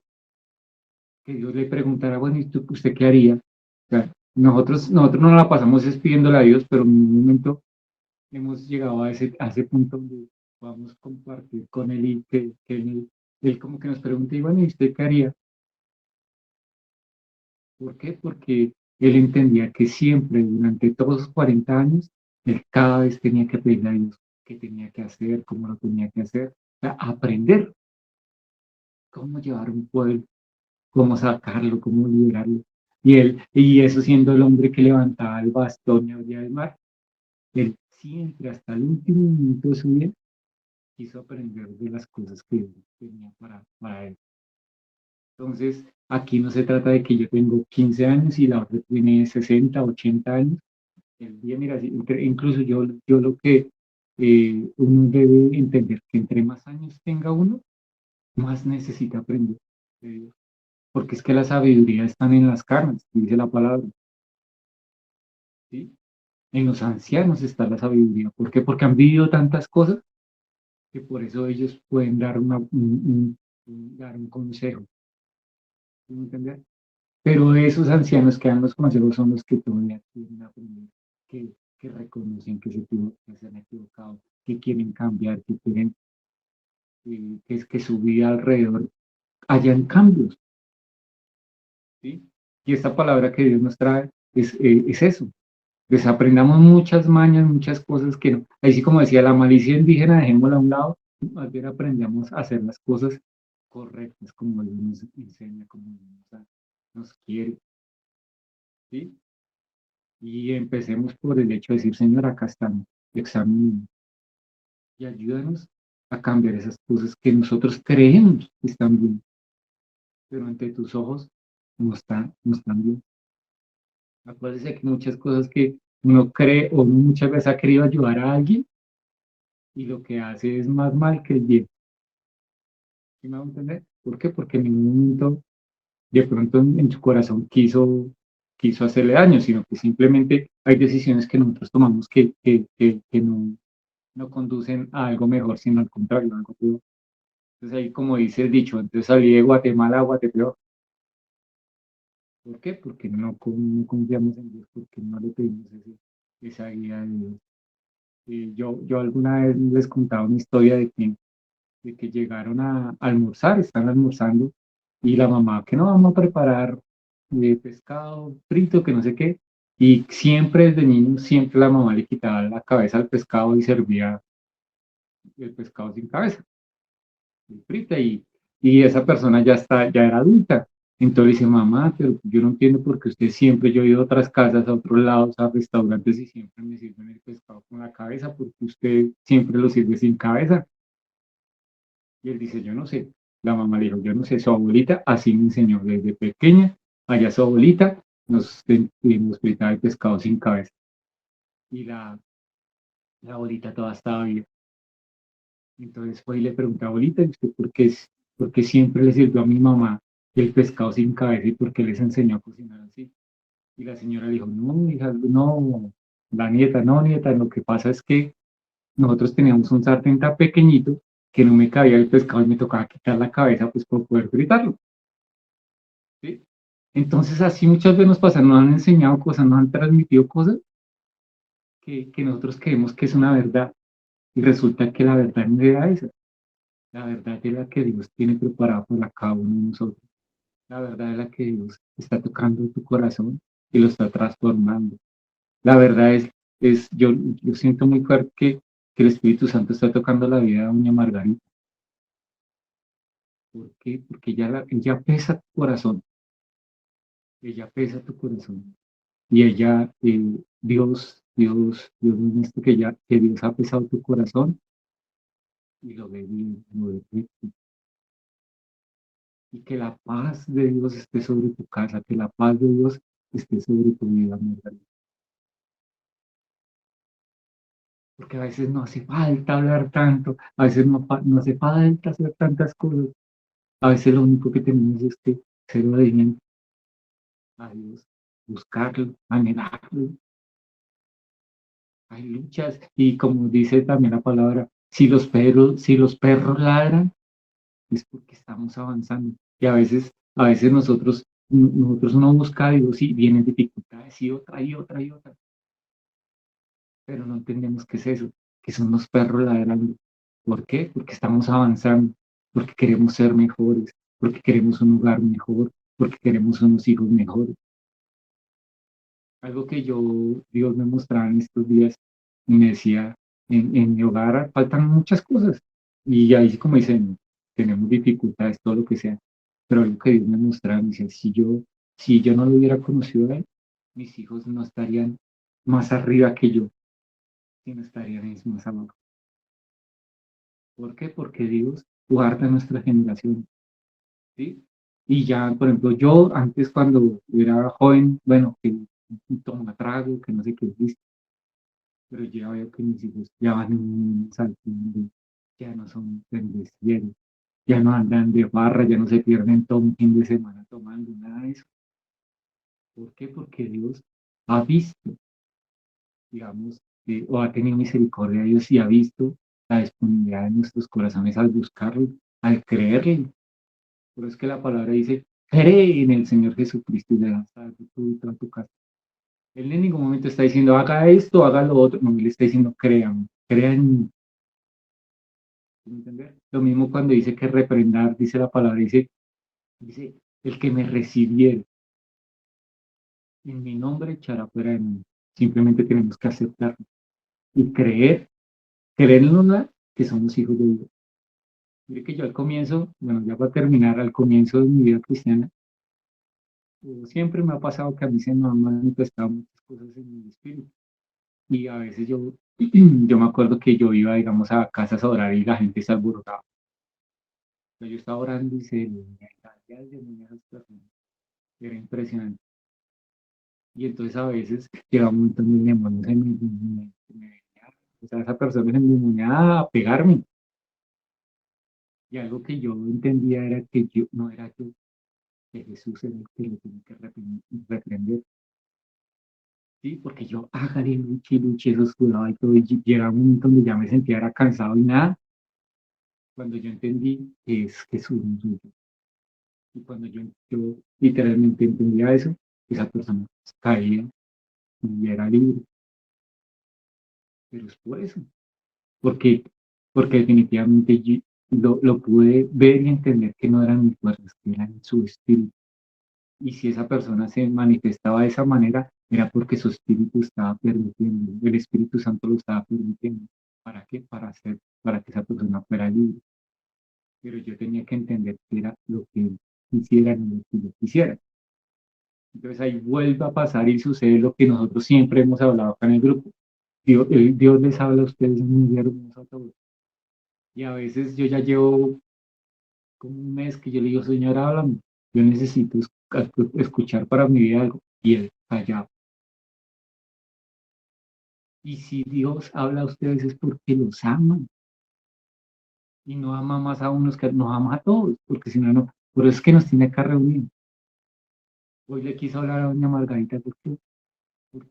que Dios le preguntara, bueno, ¿y usted qué haría? O sea, nosotros no la pasamos pidiéndole a Dios, pero en un momento hemos llegado a ese punto donde podamos compartir con Él y que él como que nos pregunte, y bueno, ¿y usted qué haría? ¿Por qué? Porque él entendía que siempre, durante todos esos 40 años, él cada vez tenía que pedirle a Dios qué tenía que hacer, cómo lo tenía que hacer, o sea, aprender cómo llevar un pueblo, cómo sacarlo, cómo liberarlo. Y eso siendo el hombre que levantaba el bastón y abría el mar, él siempre, hasta el último minuto de su vida, quiso aprender de las cosas que Dios tenía para él. Entonces, aquí no se trata de que yo tengo 15 años y la otra tiene 60, 80 años. El día, mira, incluso yo lo que uno debe entender, que entre más años tenga uno, más necesita aprender de Dios. Porque es que la sabiduría está en las carnes, dice la palabra. ¿Sí? En los ancianos está la sabiduría. ¿Por qué? Porque han vivido tantas cosas que por eso ellos pueden dar, dar un consejo. ¿Sí me entiendes? Pero esos ancianos que dan los consejos son los que todavía quieren aprender, que reconocen que se han equivocado, que quieren cambiar, que quieren que su vida alrededor hayan cambios. ¿Sí? Y esta palabra que Dios nos trae es eso. Desaprendamos muchas mañas, muchas cosas que no. Así como decía, la malicia indígena, dejémosla a un lado, más bien aprendamos a hacer las cosas correctas, como Dios nos enseña, como Dios nos quiere. ¿Sí? Y empecemos por el hecho de decir, Señor, acá estamos, examinemos y ayúdanos a cambiar esas cosas que nosotros creemos que están bien, pero ante tus ojos no están bien. Acuérdese que muchas cosas que uno cree o muchas veces ha querido ayudar a alguien y lo que hace es más mal que el bien. ¿Sí me va a entender? ¿Por qué? Porque en ningún momento de pronto en su corazón quiso hacerle daño, sino que simplemente hay decisiones que nosotros tomamos que no conducen a algo mejor, sino al contrario, algo peor. Entonces ahí como dice el dicho, entonces salí de Guatemala a Guatepeor. ¿Por qué? Porque no confiamos en Dios, porque no le pedimos esa guía de Dios. Yo alguna vez les contaba una historia de que llegaron a almorzar, están almorzando, y la mamá, que no vamos a preparar pescado frito, que no sé qué, y siempre desde niño, siempre la mamá le quitaba la cabeza al pescado y servía el pescado sin cabeza, frita, y esa persona ya era adulta. Entonces dice, mamá, pero yo no entiendo por qué usted siempre, yo he ido a otras casas, a otros lados, a restaurantes y siempre me sirven el pescado con la cabeza, porque usted siempre lo sirve sin cabeza. Y él dice, yo no sé. La mamá le dijo, yo no sé, su abuelita así me enseñó desde pequeña. Allá su abuelita nos fritaba el pescado sin cabeza. Y la abuelita toda estaba viva. Entonces fue y le preguntó, abuelita, ¿y usted por qué siempre le sirvió a mi mamá el pescado sin cabeza y por qué les enseñó a cocinar así? Y la señora le dijo, no, hija, no, la nieta, no, nieta, lo que pasa es que nosotros teníamos un sartén tan pequeñito que no me cabía el pescado y me tocaba quitar la cabeza pues para poder fritarlo. ¿Sí? Entonces así muchas veces nos pasa, nos han enseñado cosas, nos han transmitido cosas que nosotros creemos que es una verdad y resulta que la verdad no era esa. La verdad es la que Dios tiene preparada para cada uno de nosotros. La verdad es la que Dios está tocando tu corazón y lo está transformando. La verdad yo siento muy fuerte que el Espíritu Santo está tocando la vida de doña Margarita. ¿Por qué? Porque ella pesa tu corazón, ella pesa tu corazón. Y ella, Dios ministro que Dios ha pesado tu corazón y lo ve bien, lo ve recto. Y que la paz de Dios esté sobre tu casa, que la paz de Dios esté sobre tu vida, Margarita. Porque a veces no hace falta hablar tanto, a veces no hace falta hacer tantas cosas. A veces lo único que tenemos es que ser obedientes a Dios, buscarlo, anhelarlo. Hay luchas y como dice también la palabra, si los perros ladran, es porque estamos avanzando. Y a veces nosotros no busca a Dios y vienen dificultades y otra y otra y otra. Pero no entendemos qué es eso, que son los perros ladrando. ¿Por qué? Porque estamos avanzando, porque queremos ser mejores, porque queremos un lugar mejor, porque queremos unos hijos mejores. Algo que Dios me mostraba en estos días y me decía, en mi hogar faltan muchas cosas. Y ahí como dicen, tenemos dificultades, todo lo que sea. Pero algo que Dios me mostraba, me decía, si yo no lo hubiera conocido a él, mis hijos no estarían más arriba que yo, sino estarían más abajo. ¿Por qué? Porque Dios guarda nuestra generación, ¿sí? Y ya, por ejemplo, yo antes cuando era joven, bueno, que toma trago, que no sé qué, pero ya veo que mis hijos ya van saltando, ya no son bendecidos, ya no andan de barra, ya no se pierden todo un fin de semana tomando nada de eso. ¿Por qué? Porque Dios ha visto, digamos, o ha tenido misericordia de Dios y ha visto la disponibilidad de nuestros corazones al buscarlo, al creerle. Por eso es que la palabra dice, cree en el Señor Jesucristo y le das a tú y toda tu casa. Él en ningún momento está diciendo, haga esto, haga lo otro. No, él está diciendo, crean, crean. ¿Entender? Lo mismo cuando dice que reprendar, dice la palabra, dice, el que me recibiere en mi nombre echará fuera de mí. Simplemente tenemos que aceptarlo y creer en una que somos hijos de Dios. Mire que yo al comienzo, bueno, ya para terminar, al comienzo de mi vida cristiana, siempre me ha pasado que a mí se me han manifestado muchas cosas en mi espíritu. Y a veces yo me acuerdo que yo iba, digamos, a casas a orar y la gente se alborotaba. Yo estaba orando y se veía de esas personas. Era impresionante. Y entonces a veces llegaba un momento en el demonio me venía, o sea, esa persona se me venía a pegarme. Y algo que yo entendía era que yo no era yo, que Jesús era el que lo tenía que reprender. Sí, porque yo, hágale, luche, luche, eso sudaba y todo, y llegaba un momento donde ya me sentía era cansado y nada, cuando yo entendí que es Jesús, no soy yo. Y cuando yo literalmente entendía eso, esa persona caía y era libre. Pero es por eso, porque, porque definitivamente yo lo pude ver y entender que no eran mis fuerzas, que eran su espíritu. Y si esa persona se manifestaba de esa manera, era porque su espíritu estaba permitiendo, el Espíritu Santo lo estaba permitiendo. ¿Para qué? Para que esa persona fuera libre. Pero yo tenía que entender que era lo que él quisiera, no lo que yo quisiera. Entonces ahí vuelve a pasar y sucede lo que nosotros siempre hemos hablado acá en el grupo. Dios les habla a ustedes muy hermoso a todos. Y a veces yo ya llevo como un mes que yo le digo, Señor, háblame. Yo necesito escuchar para mi vida algo. Y él callado. Y si Dios habla a ustedes es porque los ama. Y no ama más a unos que nos ama a todos. Porque si no, no. Por eso es que nos tiene acá reunidos. Hoy le quiso hablar a doña Margarita porque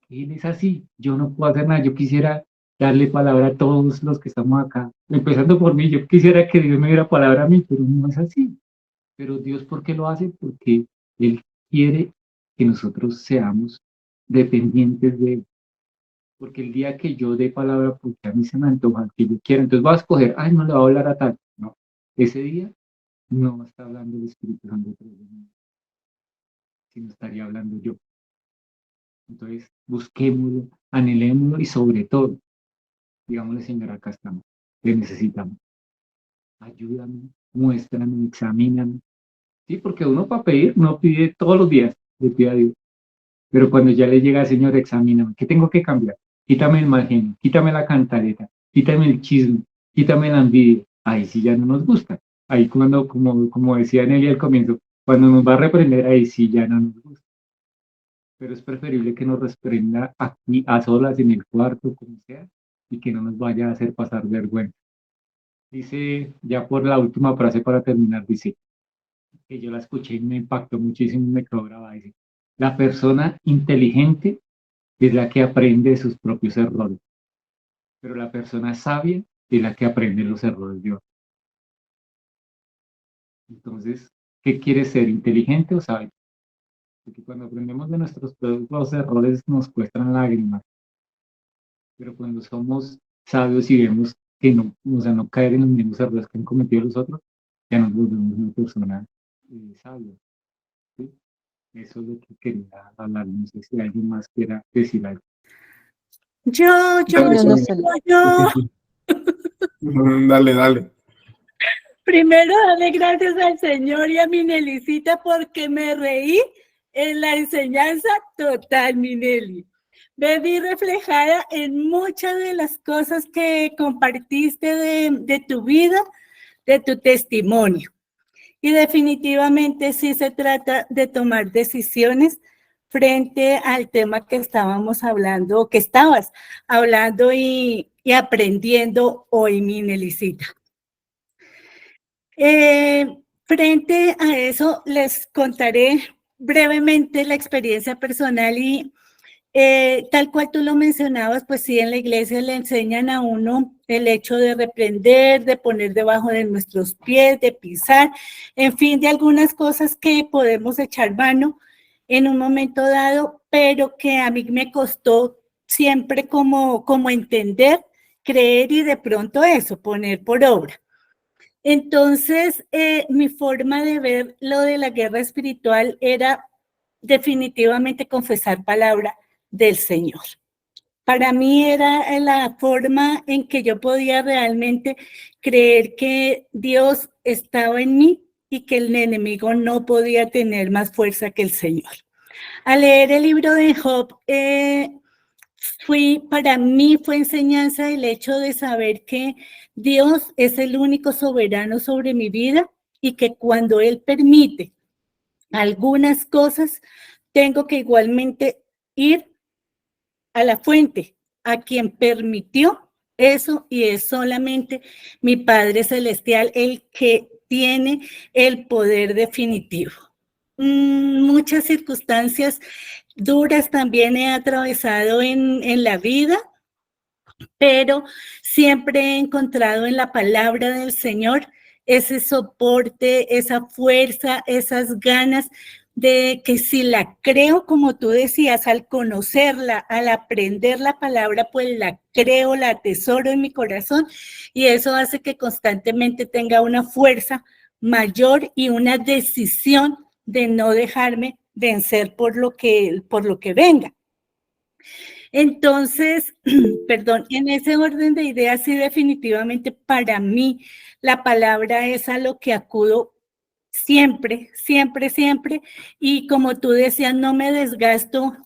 él es así. Yo no puedo hacer nada. Yo quisiera darle palabra a todos los que estamos acá. Empezando por mí. Yo quisiera que Dios me diera palabra a mí, pero no es así. Pero Dios, ¿por qué lo hace? Porque Él quiere que nosotros seamos dependientes de Él. Porque el día que yo dé palabra, porque a mí se me antoja, que yo quiera, entonces voy a escoger, ay, no le voy a hablar a tal. No, ese día no está hablando el Espíritu Santo, sino estaría hablando yo. Entonces, busquémoslo, anhelémoslo y sobre todo, digámosle, Señor, acá estamos, le necesitamos. Ayúdame, muéstrame, examíname. Sí, porque uno para pedir, no pide todos los días, le pide a Dios. Pero cuando ya le llega, Señor, examíname, ¿qué tengo que cambiar? Quítame el mal genio, quítame la cantaleta, quítame el chisme, quítame la envidia. Ahí sí ya no nos gusta. Ahí cuando, como decía Nelly al comienzo, cuando nos va a reprender, ahí sí ya no nos gusta. Pero es preferible que nos reprenda aquí a solas en el cuarto, como sea, y que no nos vaya a hacer pasar vergüenza. Dice, ya por la última frase para terminar, dice, que yo la escuché y me impactó muchísimo, me quedó grabada, dice, la persona inteligente es la que aprende de sus propios errores, pero la persona sabia es la que aprende los errores de otros. Entonces, ¿qué quiere ser, inteligente o sabio? Porque cuando aprendemos de nuestros propios errores nos cuestan lágrimas, pero cuando somos sabios y vemos que no, o sea, no caer en los mismos errores que han cometido los otros, ya nos volvemos una persona sabia. ¿Sí? Eso es lo que quería hablar. No sé si alguien más quiera decir algo. Sí, no sé. Yo. Dale, dale. Primero, darle gracias al Señor y a mi Nelicita porque me reí en la enseñanza total, mi Nelly. Me vi reflejada en muchas de las cosas que compartiste de tu vida, de tu testimonio. Y definitivamente sí se trata de tomar decisiones frente al tema que estábamos hablando, que estabas hablando y aprendiendo hoy, mi Nelicita. Frente a eso, les contaré brevemente la experiencia personal y tal cual tú lo mencionabas, pues sí, en la iglesia le enseñan a uno el hecho de reprender, de poner debajo de nuestros pies, de pisar, en fin, de algunas cosas que podemos echar mano en un momento dado, pero que a mí me costó siempre como entender, creer y de pronto eso, poner por obra. Entonces, mi forma de ver lo de la guerra espiritual era definitivamente confesar palabra del Señor. Para mí era la forma en que yo podía realmente creer que Dios estaba en mí y que el enemigo no podía tener más fuerza que el Señor. Al leer el libro de Job, para mí fue enseñanza el hecho de saber que Dios es el único soberano sobre mi vida y que cuando Él permite algunas cosas, tengo que igualmente ir a la fuente, a quien permitió eso, y es solamente mi Padre Celestial el que tiene el poder definitivo. Muchas circunstancias duras también he atravesado en la vida, pero siempre he encontrado en la palabra del Señor ese soporte, esa fuerza, esas ganas de que si la creo, como tú decías, al conocerla, al aprender la palabra, pues la creo, la atesoro en mi corazón y eso hace que constantemente tenga una fuerza mayor y una decisión de no dejarme vencer por lo que venga. Entonces, perdón, en ese orden de ideas, sí, definitivamente para mí la palabra es a lo que acudo siempre, siempre, siempre. Y como tú decías, no me desgasto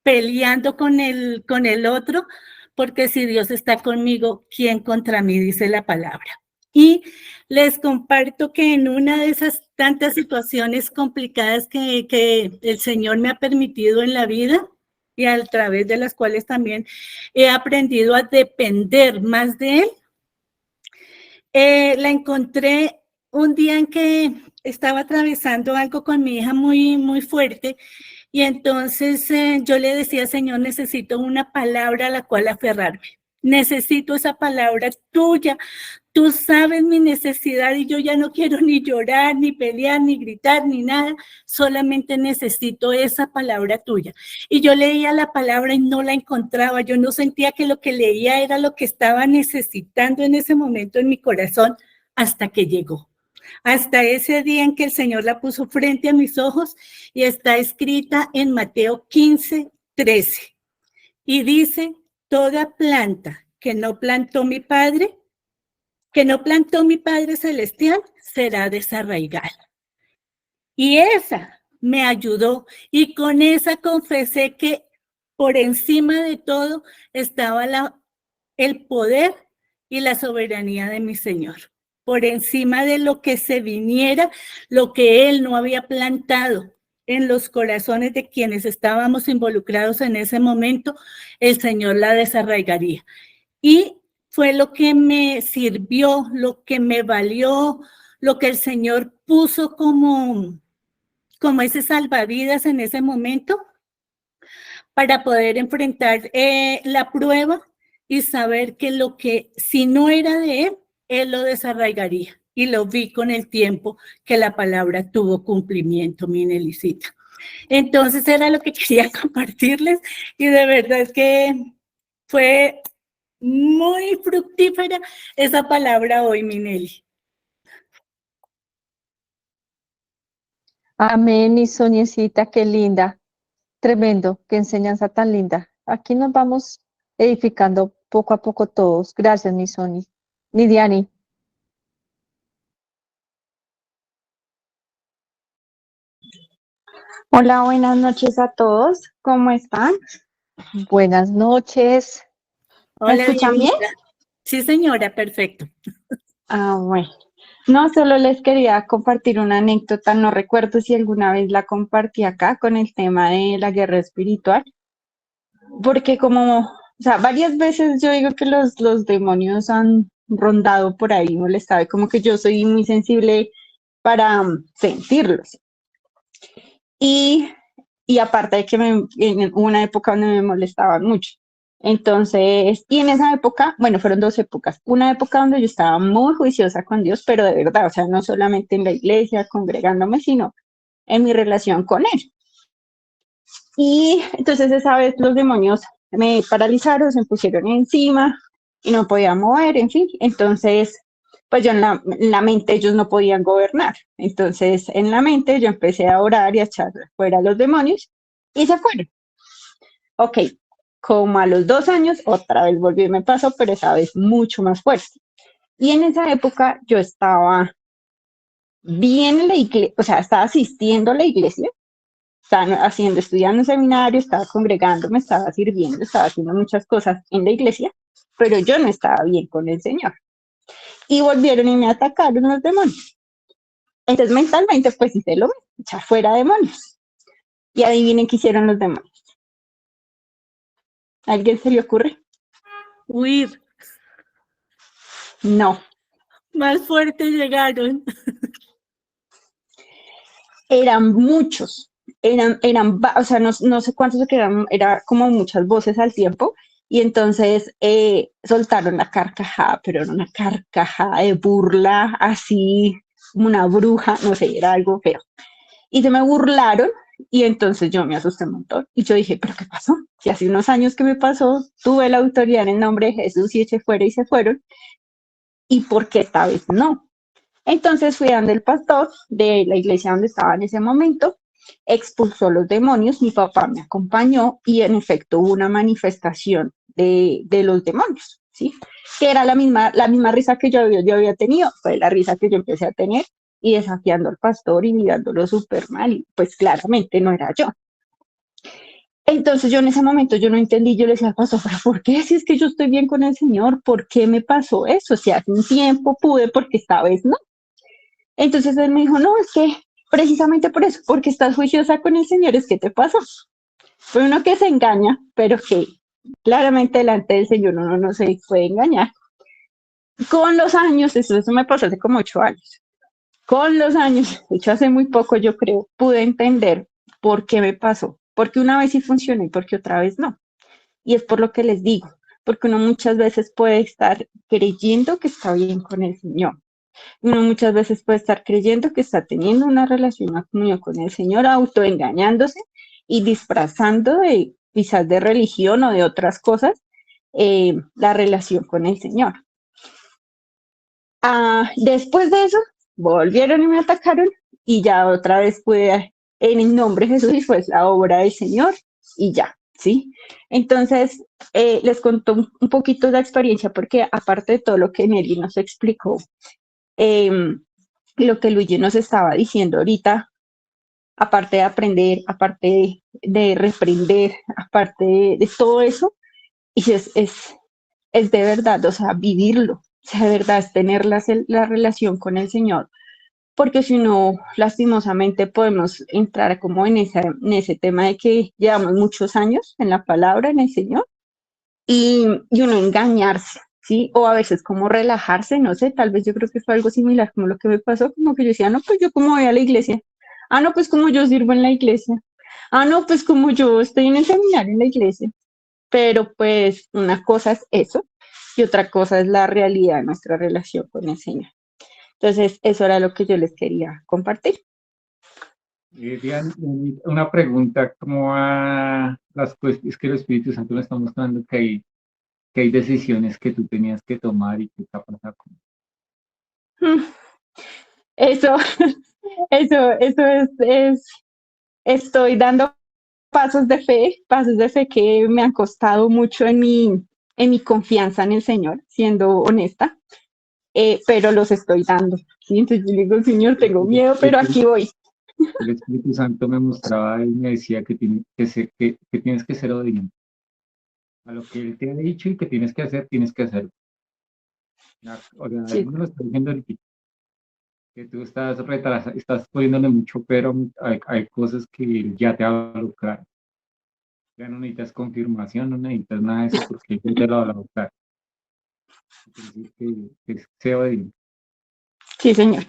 peleando con el otro, porque si Dios está conmigo, ¿quién contra mí? Dice la palabra. Y les comparto que en una de esas tantas situaciones complicadas que el Señor me ha permitido en la vida, y a través de las cuales también he aprendido a depender más de Él. La encontré un día en que estaba atravesando algo con mi hija muy, muy fuerte y entonces yo le decía, Señor, necesito una palabra a la cual aferrarme. Necesito esa palabra tuya. Tú sabes mi necesidad y yo ya no quiero ni llorar, ni pelear, ni gritar, ni nada. Solamente necesito esa palabra tuya. Y yo leía la palabra y no la encontraba. Yo no sentía que lo que leía era lo que estaba necesitando en ese momento en mi corazón hasta que llegó. Hasta ese día en que el Señor la puso frente a mis ojos y está escrita en Mateo 15:13. Y dice, toda planta que no plantó mi Padre Celestial, será desarraigada. Y esa me ayudó y con esa confesé que por encima de todo estaba el poder y la soberanía de mi Señor. Por encima de lo que se viniera, lo que Él no había plantado en los corazones de quienes estábamos involucrados en ese momento, el Señor la desarraigaría. Y fue lo que me sirvió, lo que me valió, lo que el Señor puso como ese salvavidas en ese momento para poder enfrentar la prueba y saber que lo que si no era de Él lo desarraigaría. Y lo vi con el tiempo que la palabra tuvo cumplimiento, mi Nelicita. Entonces era lo que quería compartirles y de verdad que fue muy fructífera esa palabra hoy, mi Nelly. Amén, mi Soñecita, qué linda. Tremendo, qué enseñanza tan linda. Aquí nos vamos edificando poco a poco todos. Gracias, mi Sony. Nidiani. Hola, buenas noches a todos. ¿Cómo están? Buenas noches. ¿Me Hola, escuchan bien? Sí, señora, perfecto. Bueno. No, solo les quería compartir una anécdota. No recuerdo si alguna vez la compartí acá con el tema de la guerra espiritual. Porque o sea, varias veces yo digo que los demonios han rondado por ahí, molestado. Y como que yo soy muy sensible para sentirlos. Y aparte de que hubo una época donde me molestaban mucho. Entonces, y en esa época, bueno, fueron dos épocas. Una época donde yo estaba muy juiciosa con Dios, pero de verdad, o sea, no solamente en la iglesia, congregándome, sino en mi relación con Él. Y entonces esa vez los demonios me paralizaron, se me pusieron encima y no podía mover, en fin. Entonces, pues yo en la mente ellos no podían gobernar. Entonces, en la mente yo empecé a orar y a echar fuera a los demonios y se fueron. Ok, como a los 2 años, otra vez volvió y me pasó, pero esa vez mucho más fuerte. Y en esa época yo estaba bien en la iglesia, o sea, estaba asistiendo a la iglesia, estaba estudiando en seminario, estaba congregándome, estaba sirviendo, estaba haciendo muchas cosas en la iglesia, pero yo no estaba bien con el Señor. Y volvieron y me atacaron los demonios. Entonces mentalmente pues hice lo mismo, echar fuera demonios. Y adivinen qué hicieron los demonios. ¿A alguien se le ocurre? Huir. No. Más fuerte llegaron. Eran muchos. O sea, no sé cuántos eran, era como muchas voces al tiempo. Y entonces soltaron la carcajada, pero era una carcajada de burla, así como una bruja, no sé, era algo feo. Y se me burlaron y entonces yo me asusté un montón. Y yo dije, ¿pero qué pasó? Si hace unos años que me pasó, tuve la autoridad en el nombre de Jesús y se fueron y se fueron. ¿Y por qué esta vez no? Entonces fui donde el pastor de la iglesia donde estaba en ese momento, expulsó los demonios, mi papá me acompañó y en efecto hubo una manifestación de los demonios, ¿sí? Que era la misma risa que yo había tenido, fue la risa que yo empecé a tener y desafiando al pastor y mirándolo súper mal y pues claramente no era yo. Entonces yo en ese momento yo no entendí, yo le decía al pastor, ¿pero por qué? Si es que yo estoy bien con el Señor, ¿por qué me pasó eso? Si hace un tiempo pude, porque esta vez no. Entonces él me dijo, no, es que precisamente por eso, porque estás juiciosa con el Señor, es que te pasa. Fue uno que se engaña, pero que claramente delante del Señor uno no se puede engañar. Con los años, eso me pasó hace como 8 años, con los años, de hecho hace muy poco yo creo, pude entender por qué me pasó, porque una vez sí funcionó y porque otra vez no. Y es por lo que les digo, porque uno muchas veces puede estar creyendo que está bien con el Señor. Uno muchas veces puede estar creyendo que está teniendo una relación, una comunión con el Señor, autoengañándose y disfrazando de quizás de religión o de otras cosas la relación con el Señor. Después de eso, volvieron y me atacaron y ya otra vez pude, en el nombre de Jesús, y fue la obra del Señor y ya, ¿sí? Entonces, les conto un poquito de la experiencia porque aparte de todo lo que Nelly nos explicó, lo que Luigi nos estaba diciendo ahorita, aparte de aprender, aparte de reprender, aparte de todo eso, y es de verdad, o sea, vivirlo, o sea, de verdad es tener la relación con el Señor, porque si no, lastimosamente podemos entrar como en ese tema de que llevamos muchos años en la palabra, en el Señor, y uno engañarse, ¿sí? O a veces como relajarse, no sé, tal vez yo creo que fue algo similar como lo que me pasó, como que yo decía, no, pues yo como voy a la iglesia, no, pues como yo sirvo en la iglesia, no, pues como yo estoy en el seminario en la iglesia, pero pues una cosa es eso y otra cosa es la realidad de nuestra relación con el Señor. Entonces, eso era lo que yo les quería compartir. Diana, una pregunta, ¿cómo va las cuestiones? Es que el Espíritu Santo nos está mostrando que hay decisiones que tú tenías que tomar y que está pasando. Mm, Eso, estoy dando pasos de fe que me han costado mucho en mi confianza en el Señor, siendo honesta, pero los estoy dando. ¿Sí? Entonces yo digo, Señor, tengo miedo, pero aquí voy. El Espíritu Santo me mostraba y me decía que tienes que ser obediente a lo que Él te ha dicho y que tienes que hacerlo. O sea, Sí, Él me lo está diciendo ahorita, que tú estás poniéndole mucho, pero hay cosas que Él ya te ha hablado claro. Ya no necesitas confirmación, no necesitas nada de eso porque Él te lo ha hablado claro. Entonces, que sea obediente. sí, Señor.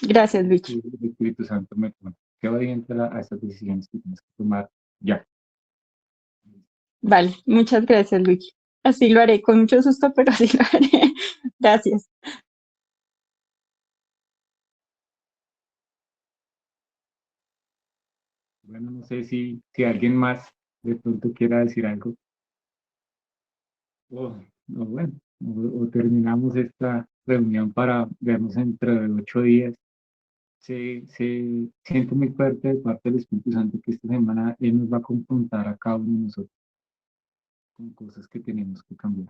Gracias, Luis. El Espíritu Santo me pone. Sea obediente a estas decisiones que tienes que tomar ya. Vale, muchas gracias, Luis. Así lo haré, con mucho susto, pero así lo haré. Gracias. Bueno, no sé si alguien más de pronto quiera decir algo. O bueno, o terminamos esta reunión para vernos dentro de 8 días. Se siente muy fuerte de parte del Espíritu Santo que esta semana Él nos va a confrontar a cada uno de nosotros con cosas que tenemos que cambiar.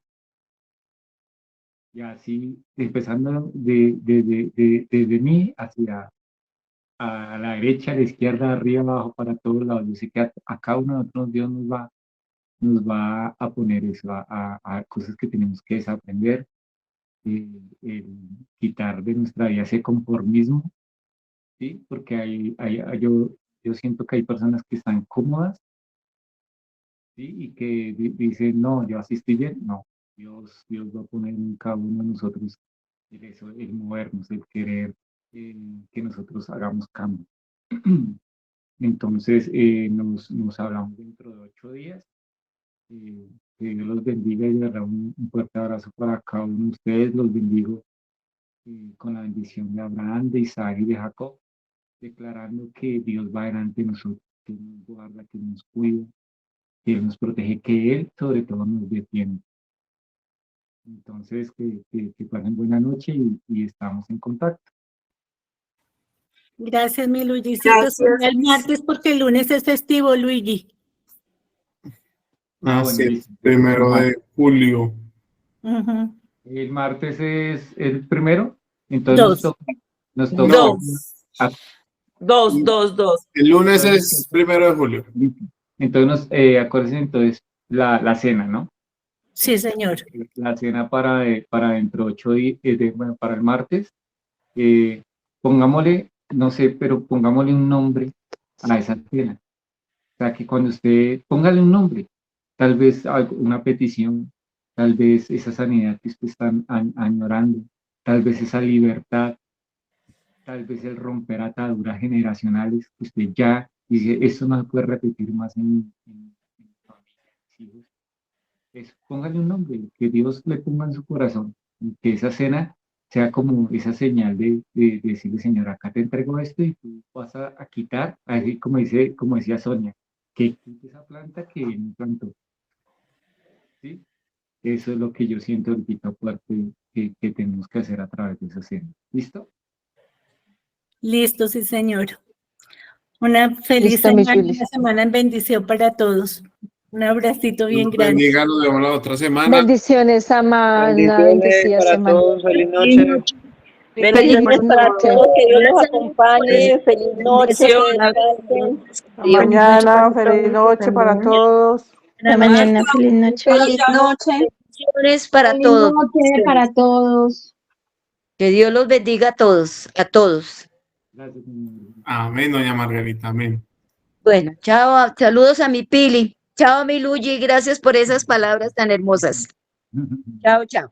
Y así, empezando desde mí hacia a la derecha, a la izquierda, arriba, abajo, para todos lados. Yo sé que a cada uno de nosotros Dios nos va a poner eso, a cosas que tenemos que desaprender, el quitar de nuestra vida ese conformismo, ¿sí? Porque yo siento que hay personas que están cómodas, ¿sí? Y que dicen, no, yo así estoy bien. No, Dios va a poner en cada uno de nosotros el movernos, el querer que nosotros hagamos cambio. Entonces, nos hablamos dentro de 8 días Que Dios los bendiga y de verdad un fuerte abrazo para cada uno de ustedes. Los bendigo con la bendición de Abraham, de Isaac y de Jacob, declarando que Dios va delante de nosotros, que nos guarda, que nos cuida, que Él nos protege, que Él sobre todo nos defiende. Entonces, que pasen buena noche y estamos en contacto. Gracias, mi Luisito. Gracias. Será el martes porque el lunes es festivo, Luigi. Así es, listo. 1 de julio. Ujú. El martes es el primero, entonces Dos. nos toca No. Dos. El lunes es 1 de julio. Entonces, acuérdense entonces la cena, ¿no? Sí, señor. La cena para dentro de 8 días, bueno, para el martes. Pongámosle, no sé, pero pongámosle un nombre a esa cena. O sea, que cuando usted, póngale un nombre, tal vez una petición, tal vez esa sanidad que usted está añorando, tal vez esa libertad, tal vez el romper ataduras generacionales que usted ya dice, esto no se puede repetir más en mi familia, en mis hijos. Póngale un nombre, que Dios le ponga en su corazón, y que esa cena sea como esa señal de decirle, Señor, acá te entrego esto y tú vas a quitar, así como decía Sonia, que quite esa planta que me plantó. ¿Sí? Eso es lo que yo siento ahorita fuerte que tenemos que hacer a través de esa cena. ¿Listo? Listo, sí, señor. Una feliz Listo, mi semana, Juli. una semana en bendición para todos. Un abracito bien Dios grande. bendiga, nos vemos la otra semana. Bendiciones, Amanda. Bendiciones Bendecida para semana. todos, feliz noche. Bendiciones Feliz para noche. todos, que Dios los acompañe. Feliz noche, que Bendiciones. descansen. Hasta mañana, feliz noche para todos. Hasta mañana, feliz noche. Feliz noche. Bendiciones para todos. para todos. Que Dios los bendiga a todos, a todos. Gracias, señor. Amén, doña Margarita, amén. Bueno, chao, saludos a mi Pili. Chao, mi Luigi, gracias por esas palabras tan hermosas. Chao, chao.